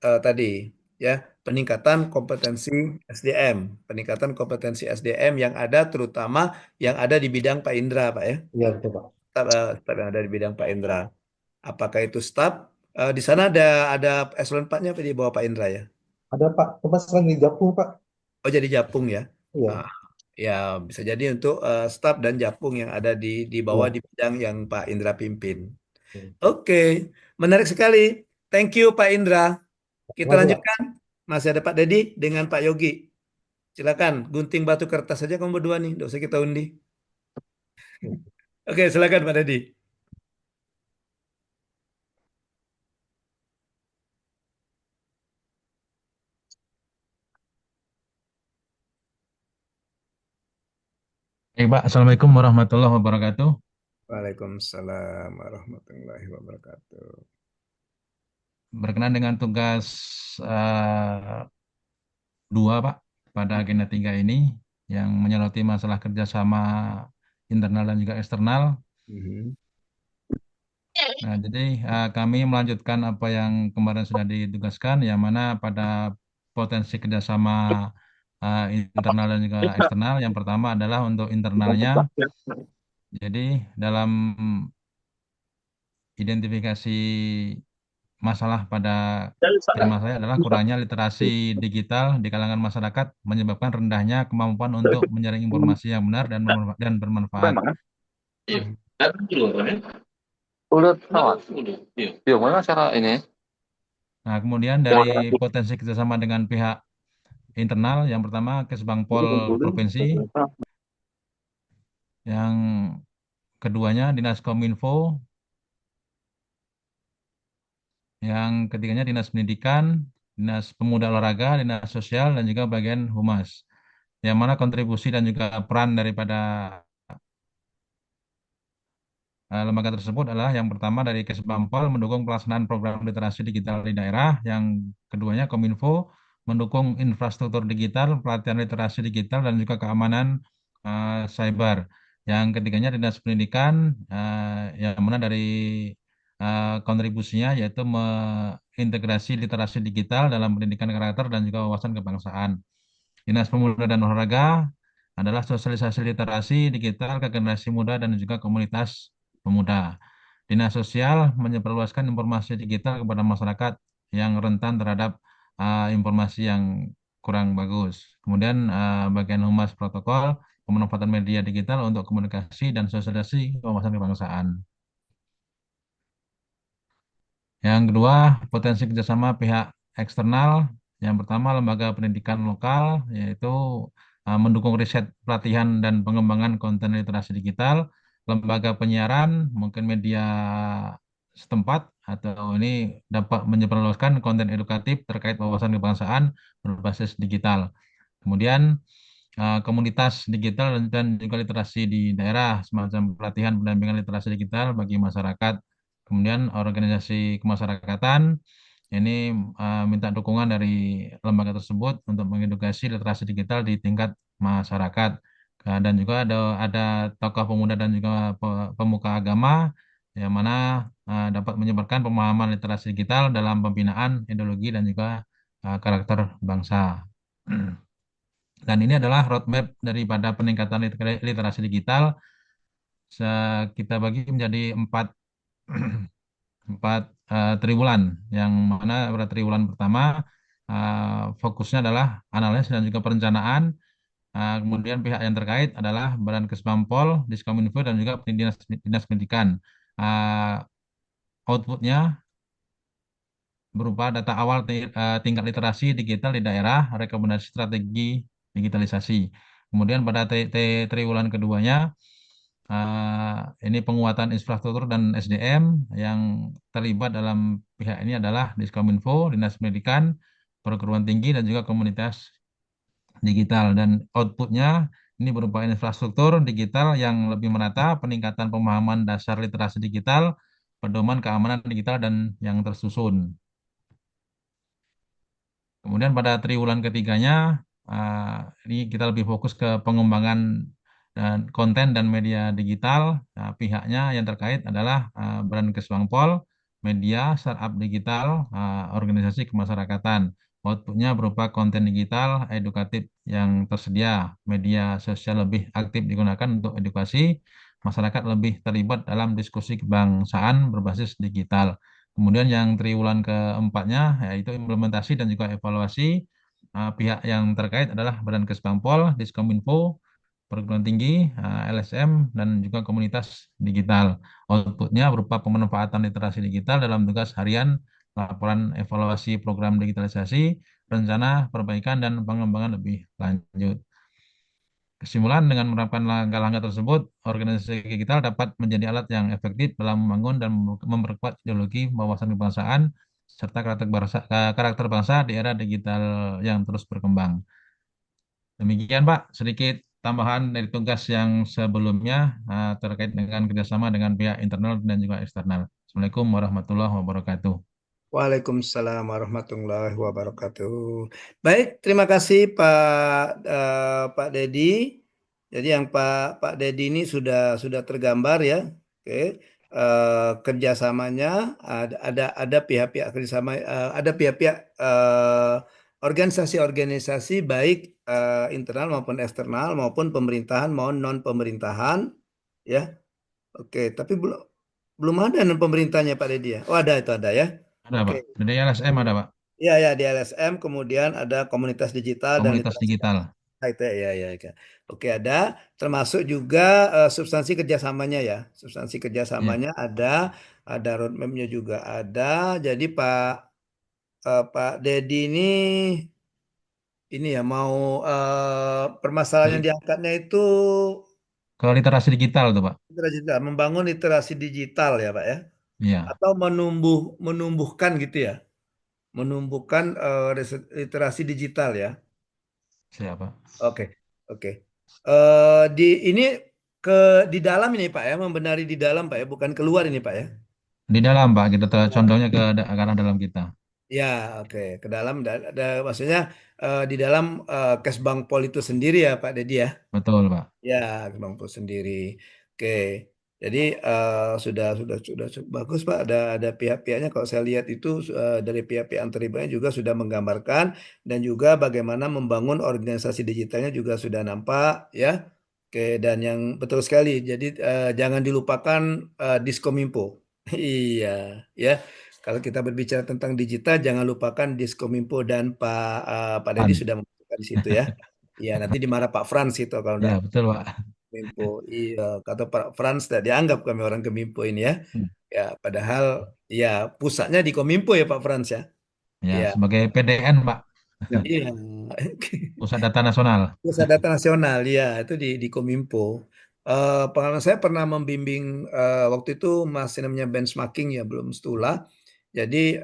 tadi ya peningkatan kompetensi SDM, peningkatan kompetensi SDM yang ada terutama yang ada di bidang Pak Indra Pak ya, Iya, betul Pak. staf yang ada di bidang Pak Indra. Apakah itu staf? Di sana ada eselon 4-nya apa di bawah Pak Indra ya? Ada Pak, tempat sekarang di Japung Pak. Oh jadi Japung ya? Ah, Iya, ya bisa jadi untuk staf dan Japung yang ada di bawah iya. di bidang yang Pak Indra pimpin. Hmm. Oke, menarik sekali. Thank you Pak Indra. Kita Terima kasih Pak. lanjutkan. Masih ada Pak Dedi dengan Pak Yogi. Silakan, gunting batu kertas saja kamu berdua nih, nggak usah kita undi. Hmm. Oke, silakan Pak Dedi. Baik, Pak. Assalamualaikum warahmatullahi wabarakatuh. Waalaikumsalam warahmatullahi wabarakatuh. Berkenan dengan tugas eh, 2, Pak, pada agenda 3 ini yang menyoroti masalah kerjasama internal dan juga eksternal. Mhm. Nah, jadi kami melanjutkan apa yang kemarin sudah ditugaskan, yang mana pada potensi kerjasama internal dan juga eksternal. Yang pertama adalah untuk internalnya. Jadi dalam identifikasi masalah pada tema saya adalah kurangnya literasi digital di kalangan masyarakat menyebabkan rendahnya kemampuan untuk menyaring informasi yang benar dan bermanfaat. Udah tahu. Gimana cara ini? Nah, kemudian dari potensi kerjasama dengan pihak internal, yang pertama Kesbangpol Provinsi, yang keduanya Dinas Kominfo, yang ketiganya Dinas Pendidikan, Dinas Pemuda Olahraga, Dinas Sosial, dan juga bagian Humas. Yang mana kontribusi dan juga peran daripada lembaga tersebut adalah yang pertama dari Kesbangpol mendukung pelaksanaan program literasi digital di daerah, yang keduanya Kominfo mendukung infrastruktur digital, pelatihan literasi digital dan juga keamanan cyber. Yang ketiganya Dinas Pendidikan, yang mana dari kontribusinya yaitu mengintegrasi literasi digital dalam pendidikan karakter dan juga wawasan kebangsaan. Dinas Pemuda dan Olahraga adalah sosialisasi literasi digital ke generasi muda dan juga komunitas pemuda. Dinas Sosial menyebarluaskan informasi digital kepada masyarakat yang rentan terhadap informasi yang kurang bagus. Kemudian bagian humas protokol pemanfaatan media digital untuk komunikasi dan sosialisasi wawasan kebangsaan. Yang kedua, potensi kerjasama pihak eksternal. Yang pertama, lembaga pendidikan lokal, yaitu mendukung riset, pelatihan, dan pengembangan konten literasi digital. Lembaga penyiaran, mungkin media setempat, atau ini dapat menyebarluaskan konten edukatif terkait wawasan kebangsaan berbasis digital. Kemudian, komunitas digital dan juga literasi di daerah, semacam pelatihan pendampingan literasi digital bagi masyarakat. Kemudian organisasi kemasyarakatan ini minta dukungan dari lembaga tersebut untuk mengedukasi literasi digital di tingkat masyarakat. Dan juga ada tokoh pemuda dan juga pemuka agama yang mana dapat menyebarkan pemahaman literasi digital dalam pembinaan ideologi dan juga karakter bangsa. Dan ini adalah roadmap daripada peningkatan literasi digital. Kita bagi menjadi empat triwulan, yang mana pada triwulan pertama fokusnya adalah analisis dan juga perencanaan. Kemudian pihak yang terkait adalah Badan Kesbangpol, Diskominfo, dan juga Dinas Pendidikan. Outputnya berupa data awal tingkat literasi digital di daerah, rekomendasi strategi digitalisasi. Kemudian pada triwulan keduanya, ini penguatan infrastruktur dan SDM. Yang terlibat dalam pihak ini adalah Diskominfo, Dinas Pendidikan, perguruan tinggi, dan juga komunitas digital. Dan outputnya ini berupa infrastruktur digital yang lebih merata, peningkatan pemahaman dasar literasi digital, pedoman keamanan digital, dan yang tersusun. Kemudian pada triwulan ketiganya, ini kita lebih fokus ke pengembangan dan konten dan media digital. Pihaknya yang terkait adalah Badan Kesbangpol, media, startup digital, organisasi kemasyarakatan. Outputnya berupa konten digital, edukatif yang tersedia, media sosial lebih aktif digunakan untuk edukasi, masyarakat lebih terlibat dalam diskusi kebangsaan berbasis digital. Kemudian yang triwulan keempatnya yaitu implementasi dan juga evaluasi. Pihak yang terkait adalah Badan Kesbangpol, Diskominfo, perguruan tinggi, LSM, dan juga komunitas digital. Outputnya berupa pemanfaatan literasi digital dalam tugas harian, laporan evaluasi program digitalisasi, rencana perbaikan dan pengembangan lebih lanjut. Kesimpulan, dengan menerapkan langkah-langkah tersebut, organisasi digital dapat menjadi alat yang efektif dalam membangun dan memperkuat ideologi wawasan kebangsaan serta karakter bangsa di era digital yang terus berkembang. Demikian Pak, sedikit tambahan dari tugas yang sebelumnya terkait dengan kerjasama dengan pihak internal dan juga eksternal. Assalamualaikum warahmatullahi wabarakatuh. Waalaikumsalam warahmatullahi wabarakatuh. Baik, terima kasih Pak Dedi. Jadi yang Pak Dedi ini sudah tergambar ya. Oke. Kerjasamanya ada pihak-pihak kerjasama, ada pihak-pihak organisasi-organisasi baik internal maupun eksternal maupun pemerintahan maupun non pemerintahan ya. Oke, tapi belum ada non pemerintahnya Pak Dedi ya. Oh ada, itu ada ya. Ada Oke. Pak, dari LSM ada Pak. Iya ya, di LSM kemudian ada komunitas digital dan Komunitas literasi digital. IT ya ya. Oke, ada termasuk juga substansi kerjasamanya ya. Substansi kerjasamanya ada roadmapnya juga ada. Jadi Pak Dedi ini ya mau permasalahan yang diangkatnya itu Ke literasi digital tuh Pak. membangun literasi digital ya Pak ya. Iya, Atau menumbuhkan gitu ya. Menumbuhkan literasi digital ya. siapa? Oke. Di ini di dalam ini Pak ya, membenari di dalam Pak ya, bukan keluar ini Pak ya. Di dalam, Pak, kita condongnya ke arah dalam kita. Ya, oke. Ke dalam, maksudnya di dalam Kesbang Pol itu sendiri ya Pak Dedi ya. Betul, Pak. Ya, Kesbang Pol sendiri. Oke. Jadi sudah bagus Pak. Ada pihak-pihaknya kalau saya lihat itu dari pihak-pihak yang terlibatnya juga sudah menggambarkan dan juga bagaimana membangun organisasi digitalnya juga sudah nampak ya. Oke, dan yang betul sekali. Jadi jangan dilupakan Diskominfo. Iya, ya. Kalau kita berbicara tentang digital, jangan lupakan Diskominfo dan Pak Dedi Pan. sudah masukkan di situ ya. Iya, nanti dimarah Pak Frans itu kalau Ya, enggak betul, Pak. Kominfo. Iya, kata Pak Frans tidak dianggap kami orang Kominfo ini ya. Hmm. Ya, padahal ya pusatnya di Kominfo ya Pak Frans ya. Ya, Iya, sebagai PDN, Pak. iya. Pusat Data Nasional. Pusat Data Nasional ya, itu di Kominfo. Pengalaman saya pernah membimbing waktu itu masih namanya benchmarking ya, belum Stula. Jadi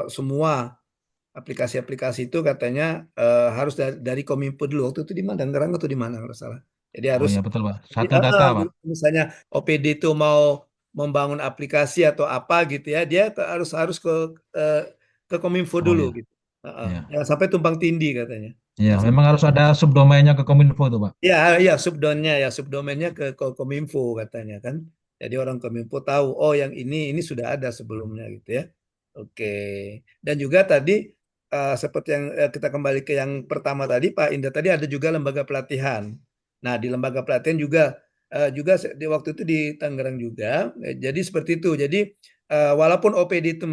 semua aplikasi-aplikasi itu katanya harus dari Kominfo dulu. Waktu itu di mana? Tangerang atau di mana kalau salah. Jadi Oh harus ya, betul, Pak. Satu data, Pak. misalnya OPD itu mau membangun aplikasi atau apa gitu ya, dia harus harus eh, ke Kominfo Oh dulu ya, gitu. ya. Jangan sampai tumpang tindih katanya. Ya, Jangan memang harus ada subdomainnya ke Kominfo tuh, Pak. Ya, subdomainnya ke Kominfo katanya kan. Jadi orang Kominfo tahu, oh yang ini sudah ada sebelumnya gitu ya. Oke. Dan juga tadi seperti yang kita kembali ke yang pertama tadi, Pak Indra tadi ada juga lembaga pelatihan. Nah, di lembaga pelatihan juga di waktu itu di Tangerang juga. Jadi seperti itu. Jadi walaupun OPD itu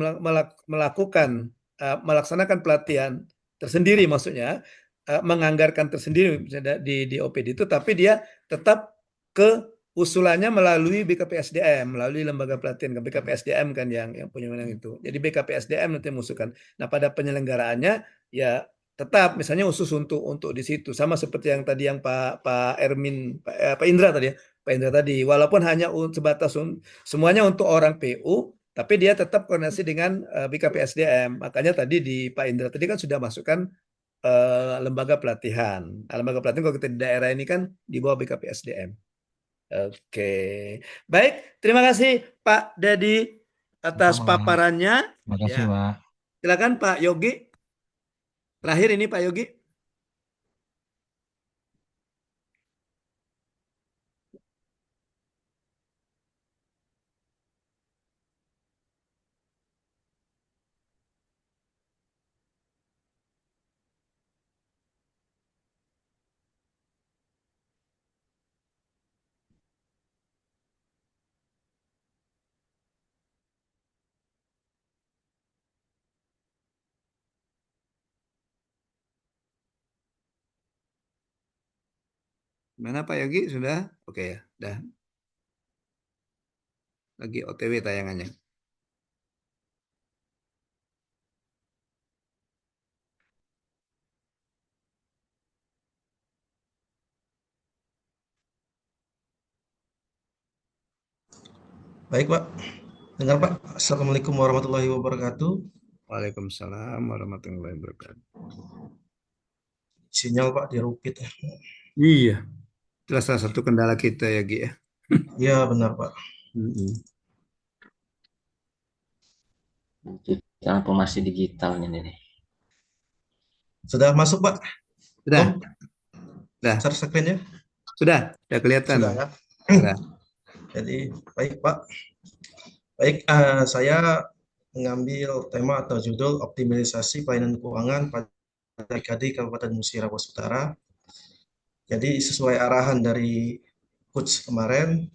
melaksanakan pelatihan tersendiri maksudnya menganggarkan tersendiri misalnya di OPD itu, tapi dia tetap ke usulannya melalui BKPSDM, melalui lembaga pelatihan ke BKPSDM kan yang punya wewenang itu. Jadi BKPSDM nanti mengusulkan. Nah, pada penyelenggaraannya ya tetap misalnya khusus untuk di situ sama seperti yang tadi yang Pak Ermin Pak Indra tadi ya. Pak Indra tadi walaupun hanya sebatas semuanya untuk orang PU tapi dia tetap koordinasi dengan BKPSDM. Makanya tadi di Pak Indra tadi kan sudah masukkan lembaga pelatihan. Nah, lembaga pelatihan kalau kita di daerah ini kan di bawah BKPSDM. Oke, baik. Terima kasih Pak Dedi atas Sama. paparannya. Terima kasih, Ya, Pak. silakan Pak Yogi. Terakhir ini Pak Yogi. Mana Pak Yogi sudah? Oke ya, dah. Lagi OTW tayangannya. Baik, Pak. Dengar, Pak. Assalamualaikum warahmatullahi wabarakatuh. Waalaikumsalam warahmatullahi wabarakatuh. Sinyal, Pak, dirupit. Iya, itulah salah satu kendala kita ya, Gi ya. Iya, benar, Pak. Transformasi digitalnya nih. Sudah masuk, Pak? Sudah. Tom? Sudah. Share screen-nya? Sudah kelihatan. Sudah ya. Sudah. Jadi, baik, Pak. Baik, saya mengambil tema atau judul optimalisasi pelayanan keuangan pada DKD Kabupaten Musi Rawas Utara. Jadi sesuai arahan dari coach kemarin,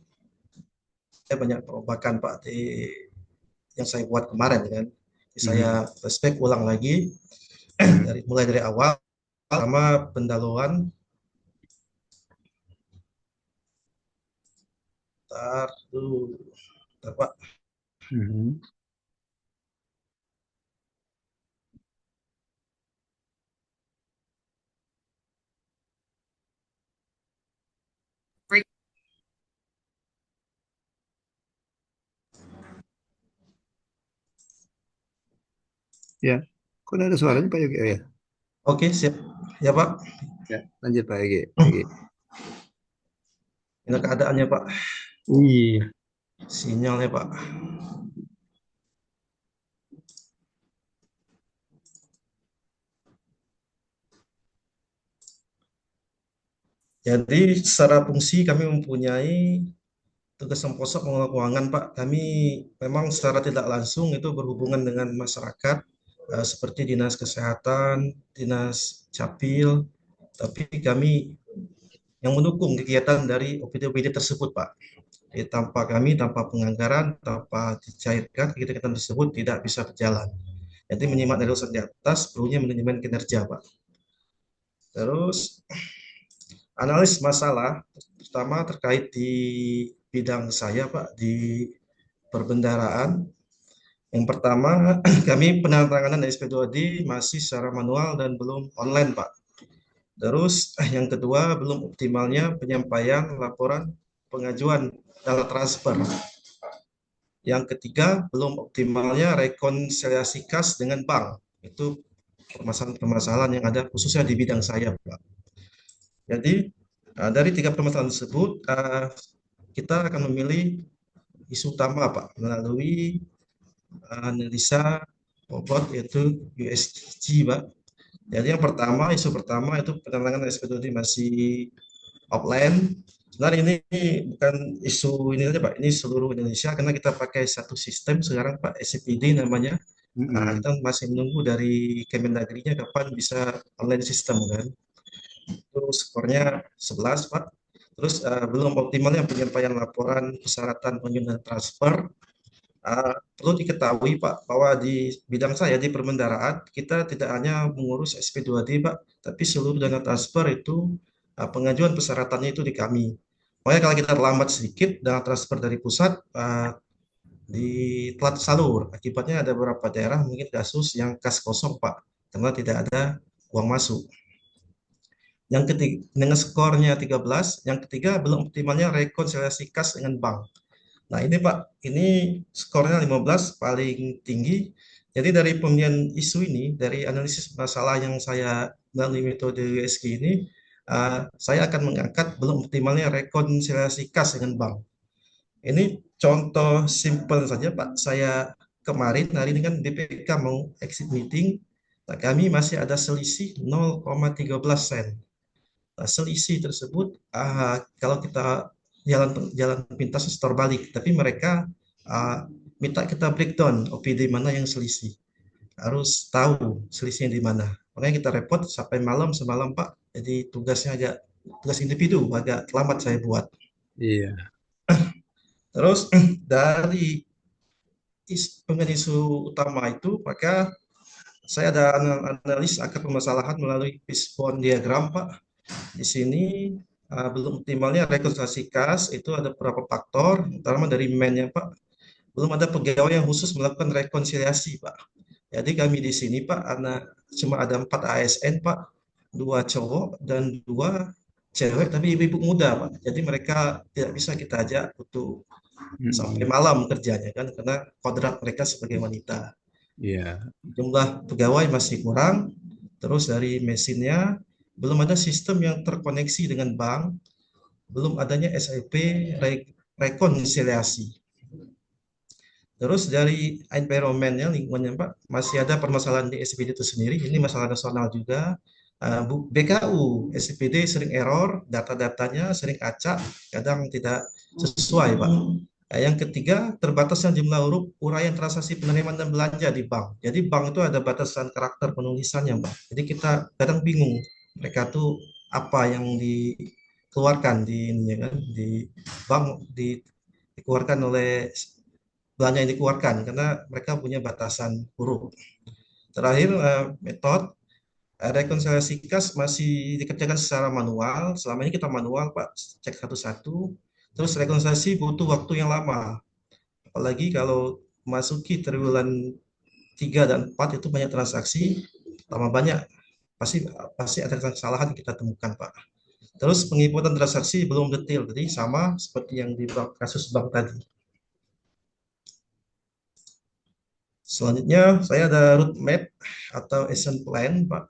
saya banyak perubahan Pak yang saya buat kemarin kan. Saya flashback ulang lagi mulai dari awal sama pendahuluan. Bentar Pak. Ya, kok ada suaranya Pak Yogi? Oh, ya. Oke, siap. Ya Pak. Ya, lanjut Pak Yogi. Ini keadaannya Pak, Iya. sinyalnya Pak. Jadi secara fungsi kami mempunyai tugas yang pokok pengelola keuangan Pak. Kami memang secara tidak langsung itu berhubungan dengan masyarakat seperti dinas kesehatan, dinas capil, tapi kami yang mendukung kegiatan dari OPD-OPD tersebut Pak. Jadi tanpa penganggaran, tanpa dicairkan, kegiatan tersebut tidak bisa berjalan. Jadi menyimak dari urusan di atas, perlunya manajemen kinerja Pak. Terus analis masalah, terutama terkait di bidang saya Pak, di perbendaraan. Yang pertama, kami penandatanganan SP2D masih secara manual dan belum online Pak. Terus yang kedua, belum optimalnya penyampaian laporan pengajuan data transfer. Yang ketiga, belum optimalnya rekonsiliasi kas dengan bank. Itu permasalahan-permasalahan yang ada khususnya di bidang saya Pak. Jadi dari tiga permasalahan tersebut, kita akan memilih isu utama Pak melalui analisa bobot yaitu USG Pak. Jadi isu pertama itu penanganan SP2D masih offline. Sebenarnya ini bukan isu ini saja Pak, ini seluruh Indonesia karena kita pakai satu sistem sekarang Pak, SCPD namanya. Kita masih menunggu dari Kemendagri-nya kapan bisa online sistem kan. Terus skornya 11 Pak. Terus belum optimalnya penyampaian laporan persyaratan pengguna transfer. Perlu diketahui Pak bahwa di bidang saya di perbendaraan kita tidak hanya mengurus SP2D Pak, tapi seluruh dana transfer itu pengajuan persyaratannya itu di kami. Makanya kalau kita terlambat sedikit dana transfer dari pusat di telat salur, akibatnya ada beberapa daerah mungkin kasus yang kas kosong Pak, karena tidak ada uang masuk. Yang ketiga, dengan skornya 13, yang ketiga belum optimalnya rekonsiliasi kas dengan bank. Nah ini Pak, ini skornya 15 paling tinggi. Jadi dari pemilihan isu ini, dari analisis masalah yang saya melalui metode USG ini, saya akan mengangkat belum optimalnya rekonsiliasi kas dengan bank. Ini contoh simpel saja Pak, saya kemarin hari ini kan BPK mau exit meeting, nah, kami masih ada selisih 0,13 sen. Nah, selisih tersebut kalau kita jalan pintas setor balik, tapi mereka minta kita breakdown OPD mana yang selisih, harus tahu selisihnya di mana. Makanya kita repot sampai malam semalam Pak, jadi tugas individu agak lambat saya buat. Iya. Terus dari isu utama itu, maka saya ada analis akar permasalahan melalui fishbone diagram Pak. Di sini belum optimalnya rekonsiliasi kas itu ada beberapa faktor, terutama dari man-nya Pak. Belum ada pegawai yang khusus melakukan rekonsiliasi Pak. Jadi kami di sini Pak, cuma ada 4 ASN Pak, 2 cowok dan 2 cewek, tapi ibu-ibu muda Pak. Jadi mereka tidak bisa kita ajak untuk sampai malam kerjanya kan, karena kodrat mereka sebagai wanita. Iya. Jumlah pegawai masih kurang. Terus dari mesinnya belum ada sistem yang terkoneksi dengan bank, belum adanya SIP rekonsiliasi. Terus dari environment-nya, lingkungannya Pak, masih ada permasalahan di SPD itu sendiri. Ini masalah nasional juga. BKU, SPD sering error, data-datanya sering acak, kadang tidak sesuai Pak. Yang ketiga, terbatasnya jumlah huruf uraian transaksi penerimaan dan belanja di bank. Jadi bank itu ada batasan karakter penulisannya, Mbak. Jadi kita kadang bingung mereka tuh apa yang dikeluarkan di ini kan, di bank dikeluarkan oleh belanja yang dikeluarkan karena mereka punya batasan huruf. Terakhir, metode rekonsiliasi kas masih dikerjakan secara manual. Selama ini kita manual, Pak, cek satu-satu. Terus rekonsiliasi butuh waktu yang lama. Apalagi kalau masuki triwulan 3 dan 4 itu banyak transaksi, tambah banyak, pasti ada kesalahan yang kita temukan, Pak. Terus penginputan transaksi belum detail, jadi sama seperti yang di kasus bank tadi. Selanjutnya, saya ada roadmap atau action plan, Pak.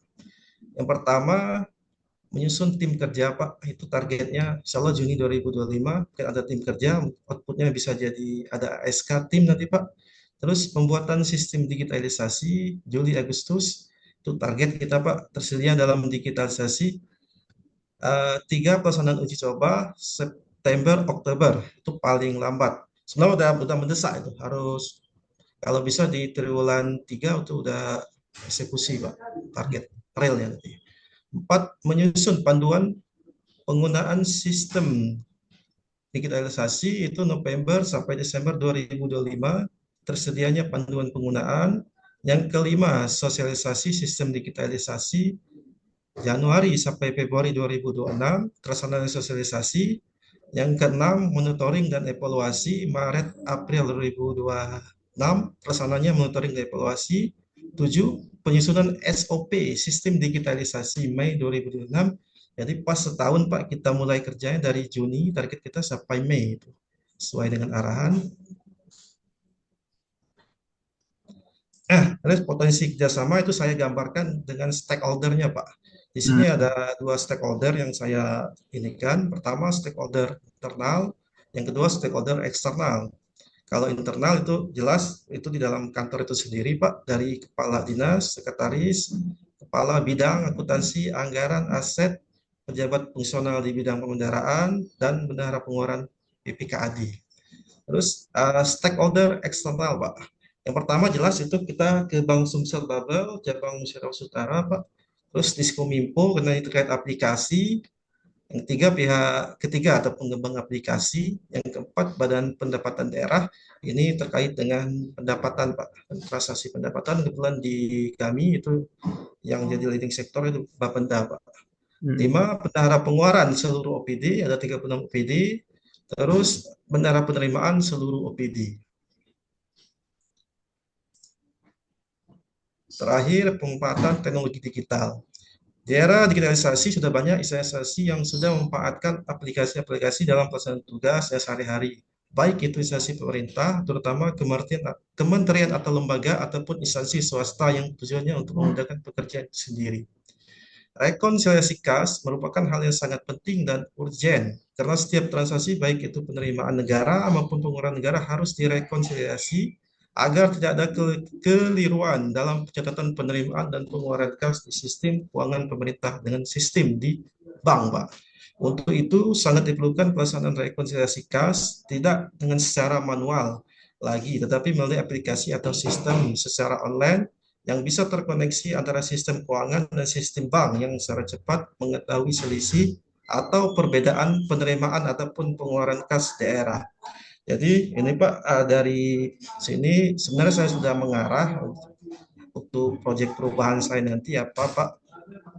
Yang pertama, menyusun tim kerja Pak. Itu targetnya insya Allah Juni 2025 mungkin ada tim kerja, outputnya bisa jadi ada ASK tim nanti Pak. Terus pembuatan sistem digitalisasi Juli Agustus itu target kita Pak, tersedia dalam digitalisasi 3 pelaksanaan uji coba September Oktober itu paling lambat. Sebenarnya udah mendesak itu, harus kalau bisa di triwulan 3 itu udah eksekusi Pak, target realnya nanti. 4. Menyusun panduan penggunaan sistem digitalisasi itu November sampai Desember 2025 tersedianya panduan penggunaan. Yang kelima, sosialisasi sistem digitalisasi Januari sampai Februari 2026, terlaksana sosialisasi. Yang keenam, monitoring dan evaluasi Maret April 2026, terlaksananya monitoring dan evaluasi. 7. Penyusunan SOP sistem digitalisasi Mei 2026. Jadi pas setahun Pak kita mulai kerjanya dari Juni, target kita sampai Mei itu sesuai dengan arahan. Terus potensi kerjasama itu saya gambarkan dengan stakeholder-nya Pak. Di sini ada 2 stakeholder yang saya inikan. Pertama stakeholder internal, yang kedua stakeholder eksternal. Kalau internal itu jelas itu di dalam kantor itu sendiri Pak, dari kepala dinas, sekretaris, kepala bidang akuntansi, anggaran, aset, pejabat fungsional di bidang pemendaraan, dan bendahara pengeluaran BPKAD. Terus stakeholder eksternal Pak. Yang pertama jelas itu kita ke Bank Sumsel Babel, cabang Musyawarah Utara Pak. Terus Diskominfo karena itu terkait aplikasi. Yang ketiga atau pengembang aplikasi. Yang keempat Badan Pendapatan Daerah. Ini terkait dengan pendapatan Pak. Transaksi pendapatan kebetulan di kami itu yang jadi leading sektor itu Bapenda Pak. 5. Bendahara pengeluaran seluruh OPD, ada 36 OPD. Terus bendahara penerimaan seluruh OPD. Terakhir, pemanfaatan teknologi digital. Di era digitalisasi sudah banyak instansi yang sudah memanfaatkan aplikasi-aplikasi dalam pelaksanaan tugas sehari-hari. Baik itu instansi pemerintah, terutama kementerian atau lembaga, ataupun instansi swasta yang tujuannya untuk memudahkan pekerjaan sendiri. Rekonsiliasi kas merupakan hal yang sangat penting dan urgent, karena setiap transaksi baik itu penerimaan negara maupun pengeluaran negara harus direkonsiliasi agar tidak ada kekeliruan dalam pencatatan penerimaan dan pengeluaran kas di sistem keuangan pemerintah dengan sistem di bank, Pak. Untuk itu sangat diperlukan pelaksanaan rekonsiliasi kas tidak dengan secara manual lagi, tetapi melalui aplikasi atau sistem secara online yang bisa terkoneksi antara sistem keuangan dan sistem bank yang secara cepat mengetahui selisih atau perbedaan penerimaan ataupun pengeluaran kas daerah. Jadi ini Pak, dari sini sebenarnya saya sudah mengarah untuk proyek perubahan saya nanti apa Pak,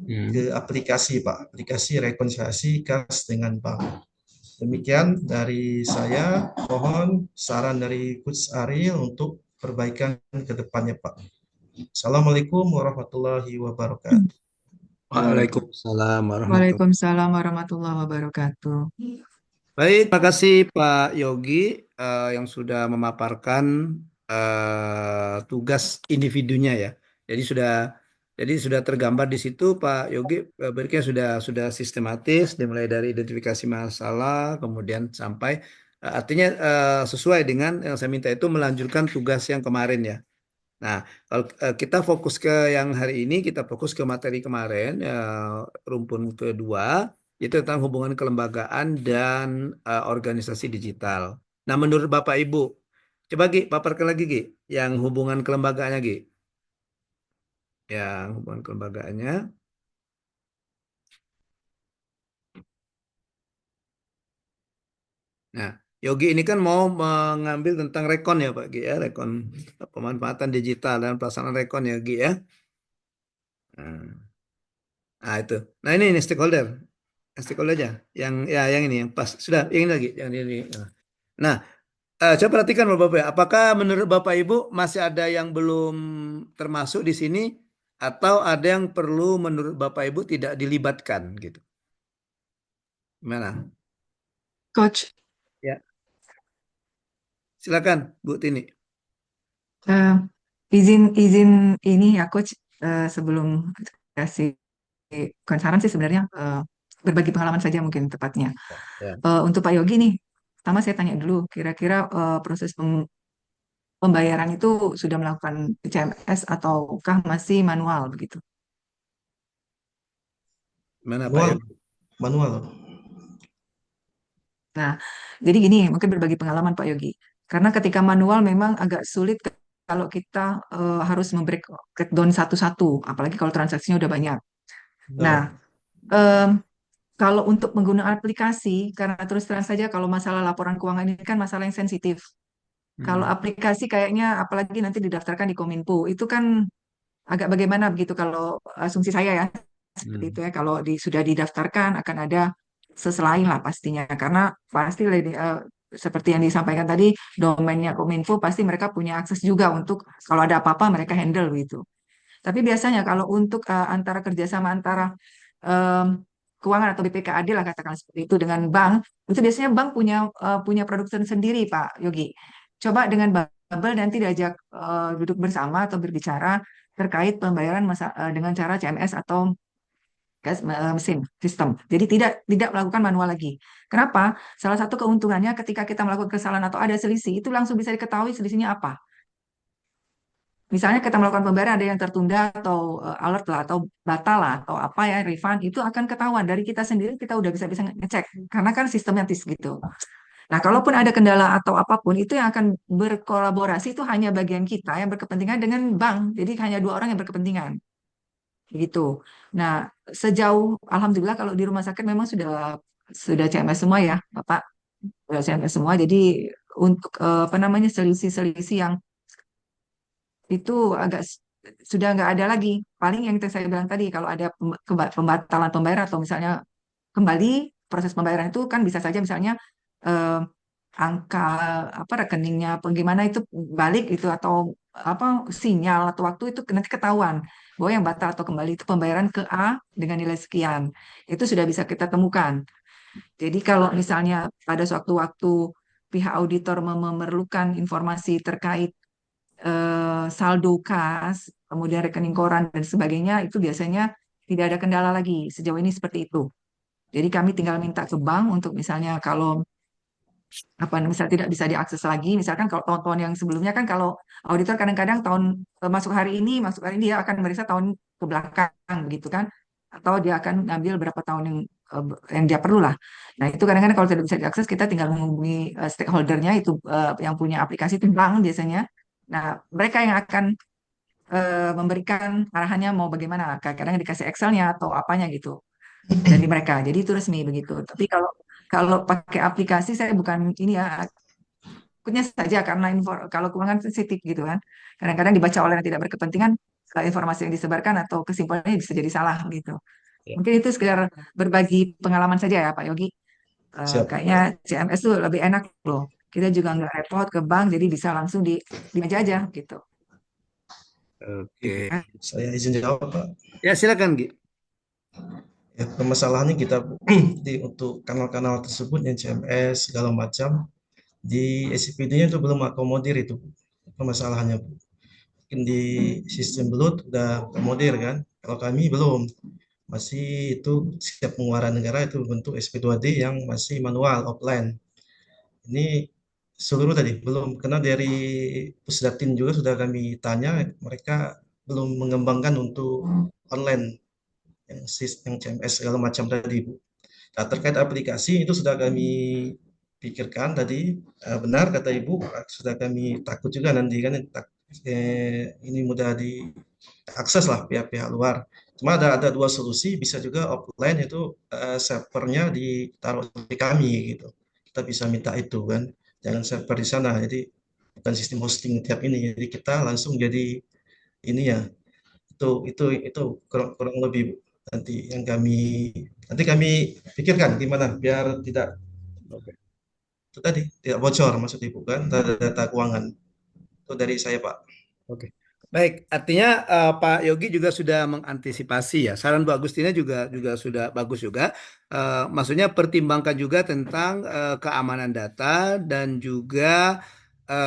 ke aplikasi Pak, aplikasi rekonsiliasi kas dengan bank. Demikian dari saya, mohon saran dari Coach Ariel untuk perbaikan ke depannya Pak. Assalamualaikum warahmatullahi wabarakatuh. Waalaikumsalam warahmatullahi Waalaikumsalam warahmatullahi wabarakatuh. Baik, terima kasih Pak Yogi yang sudah memaparkan tugas individunya ya. Jadi sudah tergambar di situ Pak Yogi berikutnya sudah sistematis dimulai dari identifikasi masalah kemudian sampai artinya sesuai dengan yang saya minta itu melanjutkan tugas yang kemarin ya. Nah, kalau kita fokus ke yang hari ini, kita fokus ke materi kemarin, rumpun kedua, itu tentang hubungan kelembagaan dan organisasi digital. Nah, menurut Bapak Ibu, coba Gi, paparkan lagi Gi, yang hubungan kelembagaannya Gi. Yang hubungan kelembagaannya. Nah, Yogi ini kan mau mengambil tentang rekon ya Pak Gi ya, rekon pemanfaatan digital dan pelaksanaan rekon ya Gi ya. Nah itu. Nah ini stakeholder aja. Yang ini yang pas. Sudah, yang ini lagi, yang ini. Nah, coba perhatikan Bapak ya. Apakah menurut Bapak Ibu masih ada yang belum termasuk di sini atau ada yang perlu menurut Bapak Ibu tidak dilibatkan gitu? Gimana? Coach, Ya. Silakan Bu Tini. izin ini ya Coach, sebelum kasih bukan saran sih sebenarnya, berbagi pengalaman saja mungkin tepatnya. Ya. Untuk Pak Yogi nih, pertama saya tanya dulu, kira-kira proses pembayaran itu sudah melakukan CMS ataukah masih manual begitu? Mana Pak Manual, Yogi? manual. Nah, jadi gini, mungkin berbagi pengalaman Pak Yogi. Karena ketika manual memang agak sulit kalau kita harus breakdown satu-satu, apalagi kalau transaksinya udah banyak. Nah, Betul. em, kalau untuk menggunakan aplikasi, karena terus terang saja kalau masalah laporan keuangan ini kan masalah yang sensitif. Kalau aplikasi kayaknya, apalagi nanti didaftarkan di Kominfo, itu kan agak bagaimana begitu kalau asumsi saya ya, seperti itu ya. Kalau sudah didaftarkan akan ada selain lah pastinya, karena pasti seperti yang disampaikan tadi, domainnya Kominfo pasti mereka punya akses juga untuk kalau ada apa-apa mereka handle gitu. Tapi biasanya kalau untuk antara kerjasama antara em, keuangan atau BPKAD lah katakan seperti itu dengan bank, itu biasanya bank punya produk sendiri Pak Yogi. Coba dengan Bubble nanti diajak duduk bersama atau berbicara terkait pembayaran dengan cara CMS atau mesin sistem. Jadi tidak melakukan manual lagi. Kenapa? Salah satu keuntungannya ketika kita melakukan kesalahan atau ada selisih itu langsung bisa diketahui selisihnya apa. Misalnya kita melakukan pembayaran ada yang tertunda atau alert lah atau batal lah atau apa ya refund itu akan ketahuan dari kita sendiri, kita udah bisa ngecek karena kan sistematis gitu. Nah, kalaupun ada kendala atau apapun itu yang akan berkolaborasi itu hanya bagian kita yang berkepentingan dengan bank. Jadi hanya dua orang yang berkepentingan. Gitu. Nah, sejauh alhamdulillah kalau di rumah sakit memang sudah CMS semua ya, Bapak. Sudah CMS semua. Jadi untuk apa namanya selisih-selisih yang itu sudah nggak ada lagi. Paling yang saya bilang tadi, kalau ada pembatalan pembayaran atau misalnya kembali proses pembayaran itu kan bisa saja misalnya eh, angka apa rekeningnya bagaimana itu balik itu atau apa sinyal atau waktu itu nanti ketahuan bahwa yang batal atau kembali itu pembayaran ke A dengan nilai sekian. Itu sudah bisa kita temukan. Jadi kalau misalnya pada suatu waktu pihak auditor memerlukan informasi terkait saldo kas, kemudian rekening koran dan sebagainya, itu biasanya tidak ada kendala lagi. Sejauh ini seperti itu. Jadi kami tinggal minta ke bank untuk misalnya kalau apa misal tidak bisa diakses lagi, misalkan kalau tahun-tahun yang sebelumnya kan kalau auditor kadang-kadang masuk hari ini dia akan meriksa tahun ke belakang begitu kan, atau dia akan ngambil berapa tahun yang dia perlu lah. Nah itu kadang-kadang kalau tidak bisa diakses kita tinggal menghubungi stakeholdernya itu yang punya aplikasi itu bank biasanya. Nah mereka yang akan memberikan arahannya mau bagaimana, kadang-kadang dikasih Excelnya atau apanya gitu dari mereka. Jadi itu resmi begitu. Tapi kalau kalau pakai aplikasi saya bukan ini ya ikutnya saja karena kalau keuangan sensitif gitu kan. Kadang-kadang dibaca oleh yang tidak berkepentingan informasi yang disebarkan atau kesimpulannya bisa jadi salah gitu. Ya. Mungkin itu sekedar berbagi pengalaman saja ya Pak Yogi. Siap. Kayaknya CMS tuh lebih enak loh. Kita juga nggak repot ke bank, jadi bisa langsung di meja aja gitu. Oke. Saya izin jawab, Pak. Ya silakan Gi. Ya, permasalahannya kita untuk kanal-kanal tersebut yang CMS segala macam di SCPD-nya itu belum akomodir itu permasalahannya, Bu. Mungkin di sistem belut udah akomodir kan, kalau kami belum, masih itu setiap pengeluaran negara itu bentuk SP2D yang masih manual offline. Ini seluruh tadi belum, karena dari Pusdatin juga sudah kami tanya, mereka belum mengembangkan untuk online yang sistem CMS segala macam tadi, Bu. Nah, terkait aplikasi itu sudah kami pikirkan tadi, benar kata Ibu, sudah kami takut juga nanti kan ini mudah diakses lah pihak-pihak luar. Cuma ada dua solusi, bisa juga offline itu servernya ditaruh di kami gitu. Kita bisa minta itu kan, jangan server di sana. Jadi bukan sistem hosting tiap ini. Jadi kita langsung jadi ini ya. Itu kurang lebih Bu. Nanti kami pikirkan gimana biar tidak itu tadi tidak bocor maksud Ibu kan data keuangan. Itu dari saya, Pak. Oke. Baik, artinya Pak Yogi juga sudah mengantisipasi ya. Saran Bu Agustina juga sudah bagus juga. Maksudnya pertimbangkan juga tentang keamanan data dan juga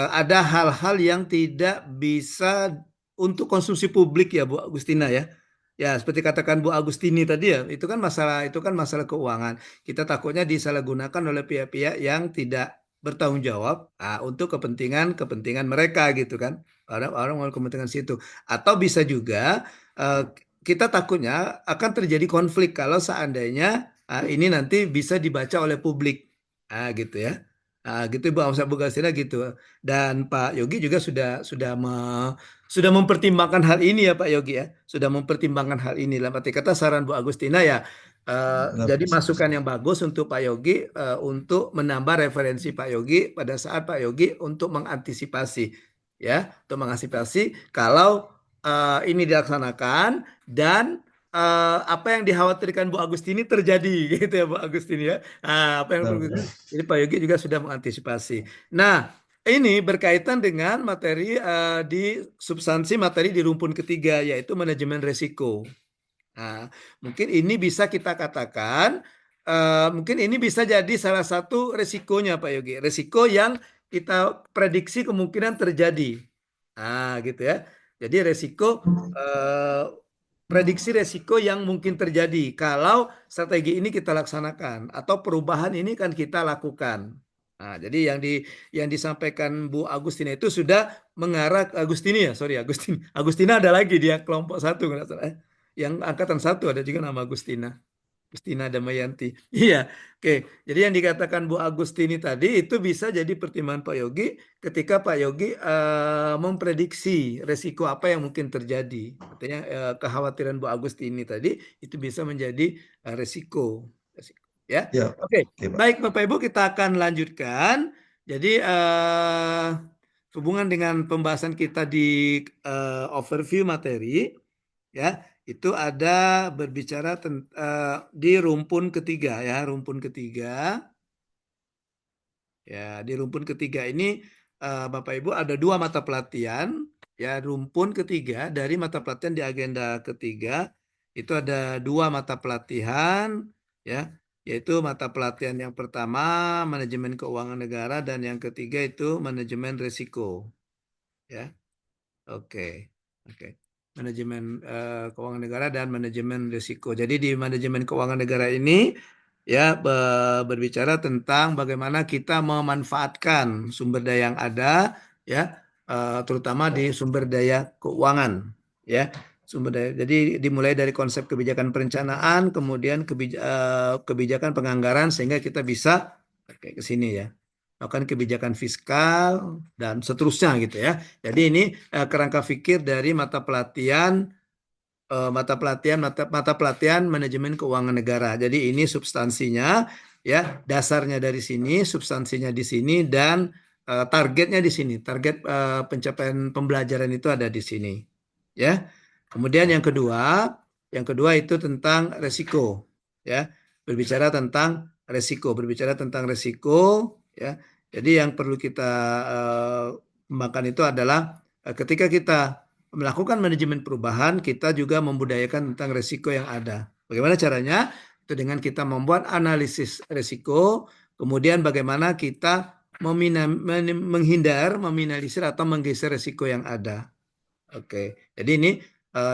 ada hal-hal yang tidak bisa untuk konsumsi publik ya Bu Agustina ya. Ya, seperti katakan Bu Agustini tadi ya, itu kan masalah keuangan. Kita takutnya disalahgunakan oleh pihak-pihak yang tidak bertanggung jawab untuk kepentingan mereka gitu kan. Orang mau kepentingan situ. Atau bisa juga kita takutnya akan terjadi konflik kalau seandainya ini nanti bisa dibaca oleh publik. Gitu ya. Gitu Bu Agustina gitu. Dan Pak Yogi juga sudah mempertimbangkan hal ini ya Pak Yogi ya, sudah mempertimbangkan hal ini. Dalam arti kata saran Bu Agustina ya, jadi masukan yang bagus untuk Pak Yogi untuk menambah referensi Pak Yogi pada saat Pak Yogi untuk mengantisipasi ya, untuk mengantisipasi kalau ini dilaksanakan dan apa yang dikhawatirkan Bu Agustini terjadi gitu ya Bu Agustini ya. Apa yang jadi Pak Yogi juga sudah mengantisipasi. Nah, ini berkaitan dengan materi di substansi materi di rumpun ketiga yaitu manajemen risiko. Nah, mungkin ini bisa kita katakan, mungkin ini bisa jadi salah satu risikonya Pak Yogi, risiko yang kita prediksi kemungkinan terjadi. Gitu ya. Jadi prediksi risiko yang mungkin terjadi kalau strategi ini kita laksanakan atau perubahan ini kan kita lakukan. Jadi yang disampaikan Bu Agustina itu sudah mengarah Agustini ya, sorry Agustin. Agustina ada lagi dia kelompok 1 nggak salah. Yang angkatan 1 ada juga nama Agustina. Agustina Damayanti. Iya, oke. Jadi yang dikatakan Bu Agustini tadi itu bisa jadi pertimbangan Pak Yogi ketika Pak Yogi memprediksi resiko apa yang mungkin terjadi. Artinya kekhawatiran Bu Agustini tadi itu bisa menjadi resiko. Ya. Ya, Oke, oke, Pak. baik Bapak Ibu kita akan lanjutkan. Jadi hubungan dengan pembahasan kita di overview materi, ya itu ada berbicara di rumpun ketiga ya, rumpun ketiga. Ya, di rumpun ketiga ini Bapak Ibu ada 2 mata pelatihan ya, rumpun ketiga dari mata pelatihan di agenda ketiga itu ada 2 mata pelatihan ya, yaitu mata pelatihan yang pertama manajemen keuangan negara dan yang ketiga itu manajemen risiko ya. Oke. Manajemen keuangan negara dan manajemen risiko. Jadi di manajemen keuangan negara ini ya berbicara tentang bagaimana kita memanfaatkan sumber daya yang ada ya, terutama di sumber daya keuangan ya. Sumber daya. Jadi dimulai dari konsep kebijakan perencanaan, kemudian kebijakan penganggaran sehingga kita bisa kayak ke sini ya. Melakukan kebijakan fiskal dan seterusnya gitu ya. Jadi ini kerangka pikir dari mata pelatihan manajemen keuangan negara. Jadi ini substansinya ya, dasarnya dari sini, substansinya di sini dan targetnya di sini. Target pencapaian pembelajaran itu ada di sini. Ya. Kemudian yang kedua itu tentang resiko ya. Berbicara tentang resiko ya. Jadi yang perlu kita kembangkan itu adalah ketika kita melakukan manajemen perubahan, kita juga membudayakan tentang resiko yang ada. Bagaimana caranya? Itu dengan kita membuat analisis resiko, kemudian bagaimana kita meminimalisir atau menggeser resiko yang ada. Oke, jadi ini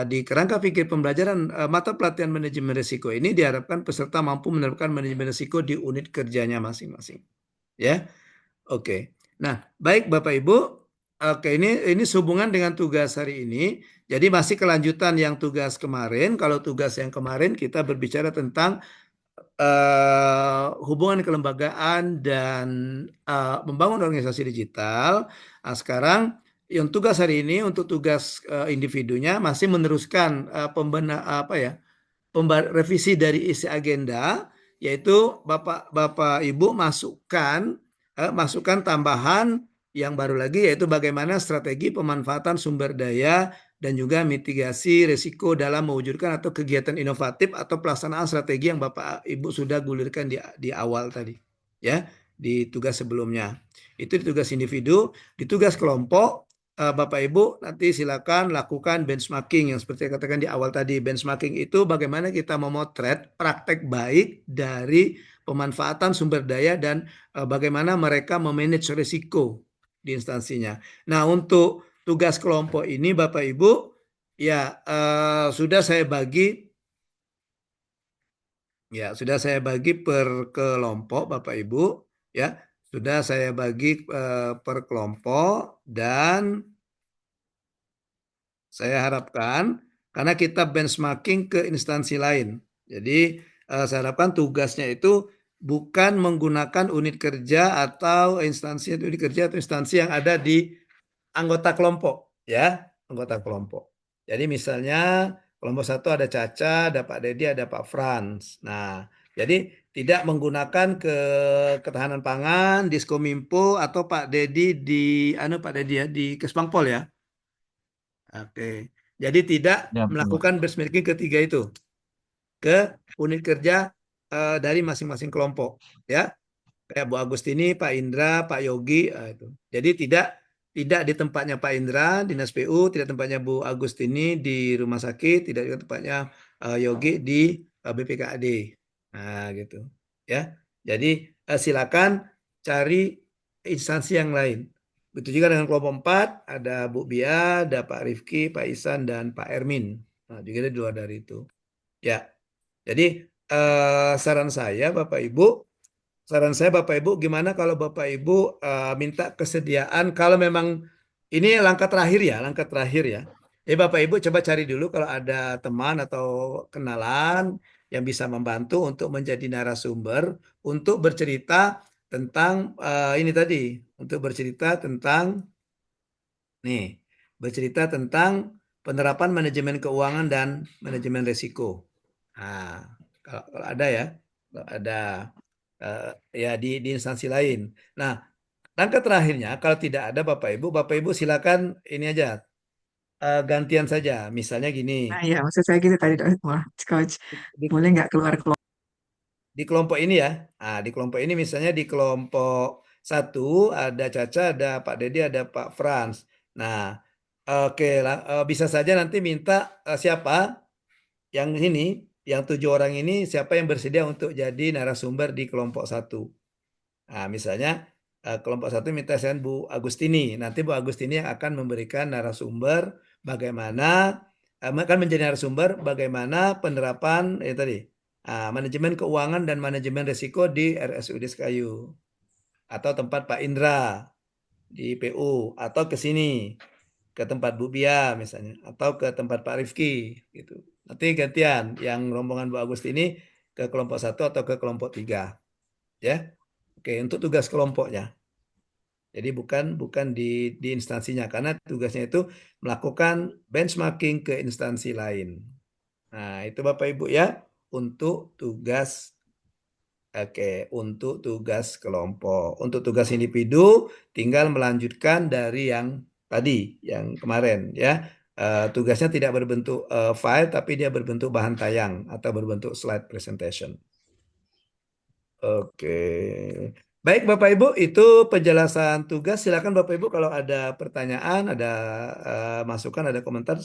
di kerangka pikir pembelajaran mata pelatihan manajemen risiko ini diharapkan peserta mampu menerapkan manajemen risiko di unit kerjanya masing-masing. Ya, oke. Nah, baik Bapak Ibu. Oke, ini sehubungan dengan tugas hari ini. Jadi masih kelanjutan yang tugas kemarin. Kalau tugas yang kemarin kita berbicara tentang hubungan kelembagaan dan membangun organisasi digital. Nah, sekarang yang tugas hari ini untuk tugas individunya masih meneruskan revisi dari isi agenda, yaitu Bapak Ibu masukkan tambahan yang baru lagi, yaitu bagaimana strategi pemanfaatan sumber daya dan juga mitigasi risiko dalam mewujudkan atau kegiatan inovatif atau pelaksanaan strategi yang Bapak Ibu sudah gulirkan di awal tadi ya, di tugas sebelumnya. Itu di tugas individu. Di tugas kelompok Bapak Ibu nanti silakan lakukan benchmarking yang seperti yang katakan di awal tadi. Benchmarking itu bagaimana kita memotret praktek baik dari pemanfaatan sumber daya dan bagaimana mereka memanage risiko di instansinya. Nah, untuk tugas kelompok ini Bapak Ibu Ya, sudah saya bagi. Ya, sudah saya bagi per kelompok, Bapak Ibu. Ya, sudah saya bagi per kelompok dan saya harapkan karena kita benchmarking ke instansi lain. Jadi saya harapkan tugasnya itu bukan menggunakan unit kerja atau instansi yang ada di anggota kelompok, ya, anggota kelompok. Jadi misalnya kelompok satu ada Caca, ada Pak Dedi, ada Pak Frans. Nah, jadi tidak menggunakan ketahanan pangan, Diskominfo atau Pak Dedi di Pak Dedi ya di Kesbangpol ya. Oke. Jadi tidak Ya, betul, Pak. melakukan benchmarking ketiga itu ke unit kerja dari masing-masing kelompok, ya. Kayak Bu Agustini, Pak Indra, Pak Yogi, itu. Jadi tidak di tempatnya Pak Indra, Dinas PU, tidak tempatnya Bu Agustini di rumah sakit, tidak juga tempatnya Yogi di BPKAD. Nah, gitu. Ya. Jadi silakan cari instansi yang lain. Begitu juga dengan kelompok 4, ada Bu Bia, ada Pak Rifki, Pak Isan, dan Pak Ermin. Nah, juga ada di luar dari itu. Ya. Jadi saran saya Bapak Ibu, gimana kalau Bapak Ibu minta kesediaan kalau memang ini langkah terakhir ya, langkah terakhir ya. Jadi Bapak Ibu coba cari dulu kalau ada teman atau kenalan yang bisa membantu untuk menjadi narasumber untuk bercerita tentang ini tadi, untuk bercerita tentang nih, bercerita tentang penerapan manajemen keuangan dan manajemen risiko. Nah, kalau ada ya, kalau ada ya di instansi lain. Nah, langkah terakhirnya kalau tidak ada Bapak Ibu silakan ini aja gantian saja. Misalnya gini, Nah, ya, maksud saya gitu tadi, Wah, Coach. di, Boleh nggak keluar kelompok? di kelompok ini ya. Nah, di kelompok ini misalnya di kelompok satu ada Caca, ada Pak Dedi, ada Pak Frans. Nah, oke lah, bisa saja nanti minta siapa yang ini, yang 7 orang ini, siapa yang bersedia untuk jadi narasumber di kelompok satu. Nah, misalnya kelompok satu minta saya Bu Agustini. Nanti Bu Agustini yang akan memberikan narasumber bagaimana akan menjadi narasumber bagaimana penerapan tadi manajemen keuangan dan manajemen risiko di RSUD Sekayu atau tempat Pak Indra di PU atau ke sini ke tempat Bu Bia misalnya atau ke tempat Pak Rifki gitu. Nanti gantian yang rombongan Bu Agustini ke kelompok satu atau ke kelompok 3 ya. Oke, untuk tugas kelompoknya. Jadi bukan di instansinya karena tugasnya itu melakukan benchmarking ke instansi lain. Nah, itu Bapak Ibu ya untuk tugas untuk tugas kelompok. Untuk tugas individu tinggal melanjutkan dari yang tadi, yang kemarin ya. Tugasnya tidak berbentuk file tapi dia berbentuk bahan tayang atau berbentuk slide presentation. Oke. Baik Bapak Ibu, itu penjelasan tugas. Silakan Bapak Ibu kalau ada pertanyaan, ada masukan, ada komentar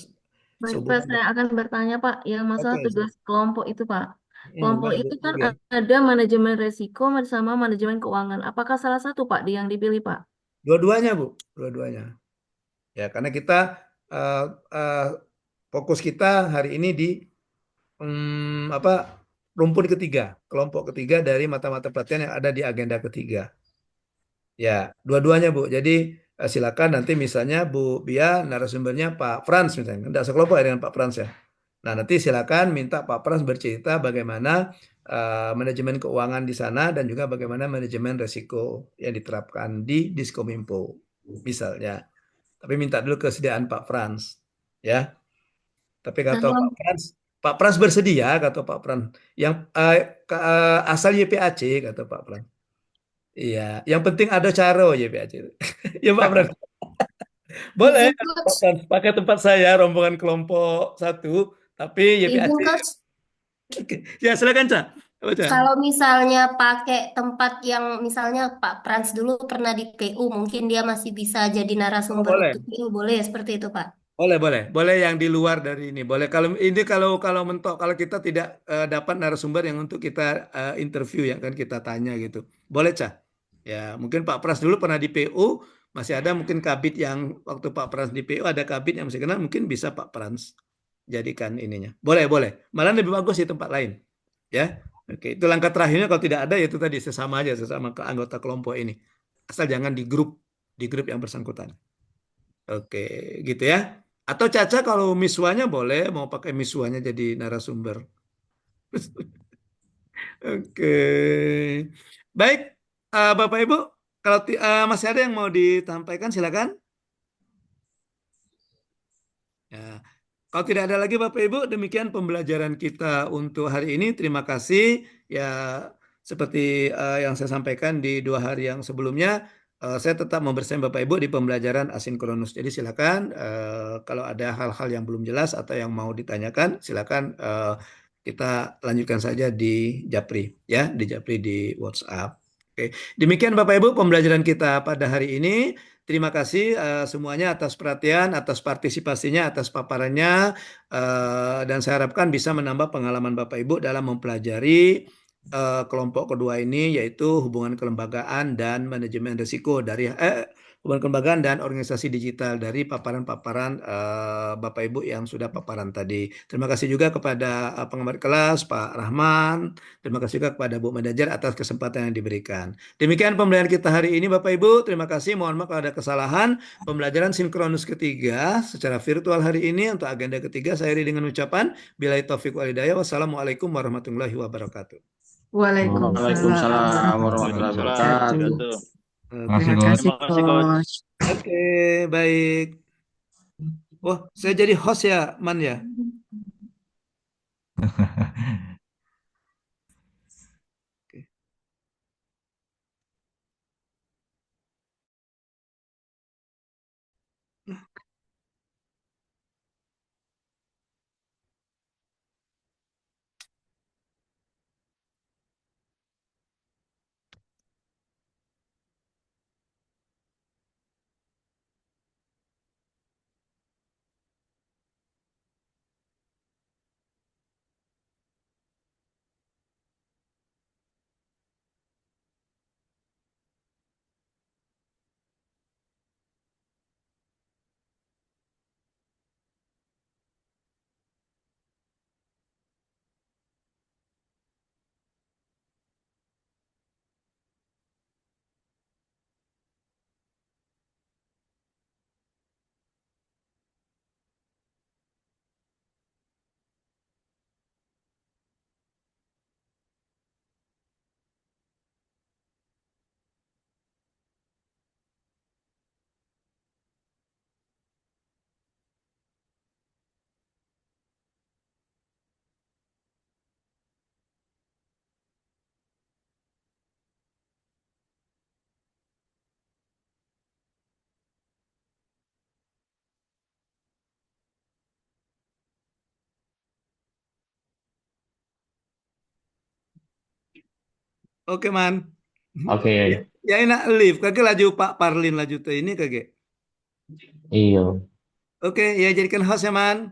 Baik, Pak, sehubungan. saya akan bertanya, Pak, yang masalah Oke, tugas kelompok itu, Pak. Kelompok boleh Bu itu kan Yogi. ada manajemen resiko bersama manajemen keuangan. Apakah salah satu, Pak, yang dipilih, Pak? Dua-duanya Bu, dua-duanya. Ya, karena kita eh, eh, fokus kita hari ini di apa rumpun ketiga, kelompok ketiga dari mata-mata pelatihan yang ada di agenda ketiga. Ya, dua-duanya Bu. Jadi silakan nanti misalnya Bu Bia narasumbernya Pak Frans misalnya. Tidak sekelompok ya dengan Pak Frans ya. Nah, nanti silakan minta Pak Frans bercerita bagaimana manajemen keuangan di sana dan juga bagaimana manajemen risiko yang diterapkan di Diskominfo misalnya. Tapi minta dulu kesediaan Pak Frans ya. Tapi kata Kalau Pak Frans bersedia kata Pak Frans. Yang asal YPAC kata Pak Frans. Iya, yang penting ada cara YPAC. Ya Pak Frans. Boleh Izin Pak coach, Frans pakai tempat saya rombongan kelompok satu, tapi YPAC. izin coach. Oke. Ya silakan Ca. Apa, Ca? Kalau misalnya pakai tempat yang misalnya Pak Frans dulu pernah di PU, mungkin dia masih bisa jadi Oh, narasumber untuk boleh. PU, boleh ya seperti itu Pak? Boleh yang di luar dari ini. Boleh kalau ini kalau mentok kalau kita tidak dapat narasumber yang untuk kita interview ya kan kita tanya gitu. Boleh Cah. Ya, mungkin Pak Pras dulu pernah di PU, Masih ada mungkin kabit yang waktu Pak Frans di PO ada kabit yang masih kenal, mungkin bisa Pak Frans jadikan ininya. Boleh, boleh. Malah lebih bagus di tempat lain. Ya. Oke, itu langkah terakhirnya kalau tidak ada ya itu tadi sesama aja sesama ke anggota kelompok ini. Asal jangan di grup yang bersangkutan. Oke, gitu ya. Atau Caca kalau miswanya boleh mau pakai miswanya jadi narasumber. Oke. Baik, Bapak Ibu, kalau masih ada yang mau ditampaikan silakan. Ya. Kalau tidak ada lagi Bapak Ibu, demikian pembelajaran kita untuk hari ini. Terima kasih. Ya, seperti yang saya sampaikan di 2 hari yang sebelumnya, saya tetap membersamai Bapak Ibu di pembelajaran asinkronus. Jadi silakan kalau ada hal-hal yang belum jelas atau yang mau ditanyakan, silakan kita lanjutkan saja di Japri, ya, di Japri di WhatsApp. Oke, demikian Bapak Ibu pembelajaran kita pada hari ini. Terima kasih semuanya atas perhatian, atas partisipasinya, atas paparannya, dan saya harapkan bisa menambah pengalaman Bapak Ibu dalam mempelajari kelompok kedua ini, yaitu hubungan kelembagaan dan manajemen risiko dari hubungan kelembagaan dan organisasi digital dari paparan-paparan Bapak Ibu yang sudah paparan tadi. Terima kasih juga kepada pengamat kelas Pak Rahman. Terima kasih juga kepada Bu Manajer atas kesempatan yang diberikan. Demikian pembelajaran kita hari ini Bapak Ibu. Terima kasih. Mohon maaf kalau ada kesalahan. Pembelajaran sinkronus ketiga secara virtual hari ini untuk agenda ketiga saya akhiri dengan ucapan billahi taufik wal hidayah. Wassalamualaikum warahmatullahi wabarakatuh. Waalaikumsalam warahmatullahi wabarakatuh. Terima kasih, Coach. Oke, baik. Wah, saya jadi host ya, Man ya. Oke, Man. Oke. Ya enak live. Kage laju Pak Parlin laju tuh ini kage. Iya. Oke, ya jadikan host ya, Man.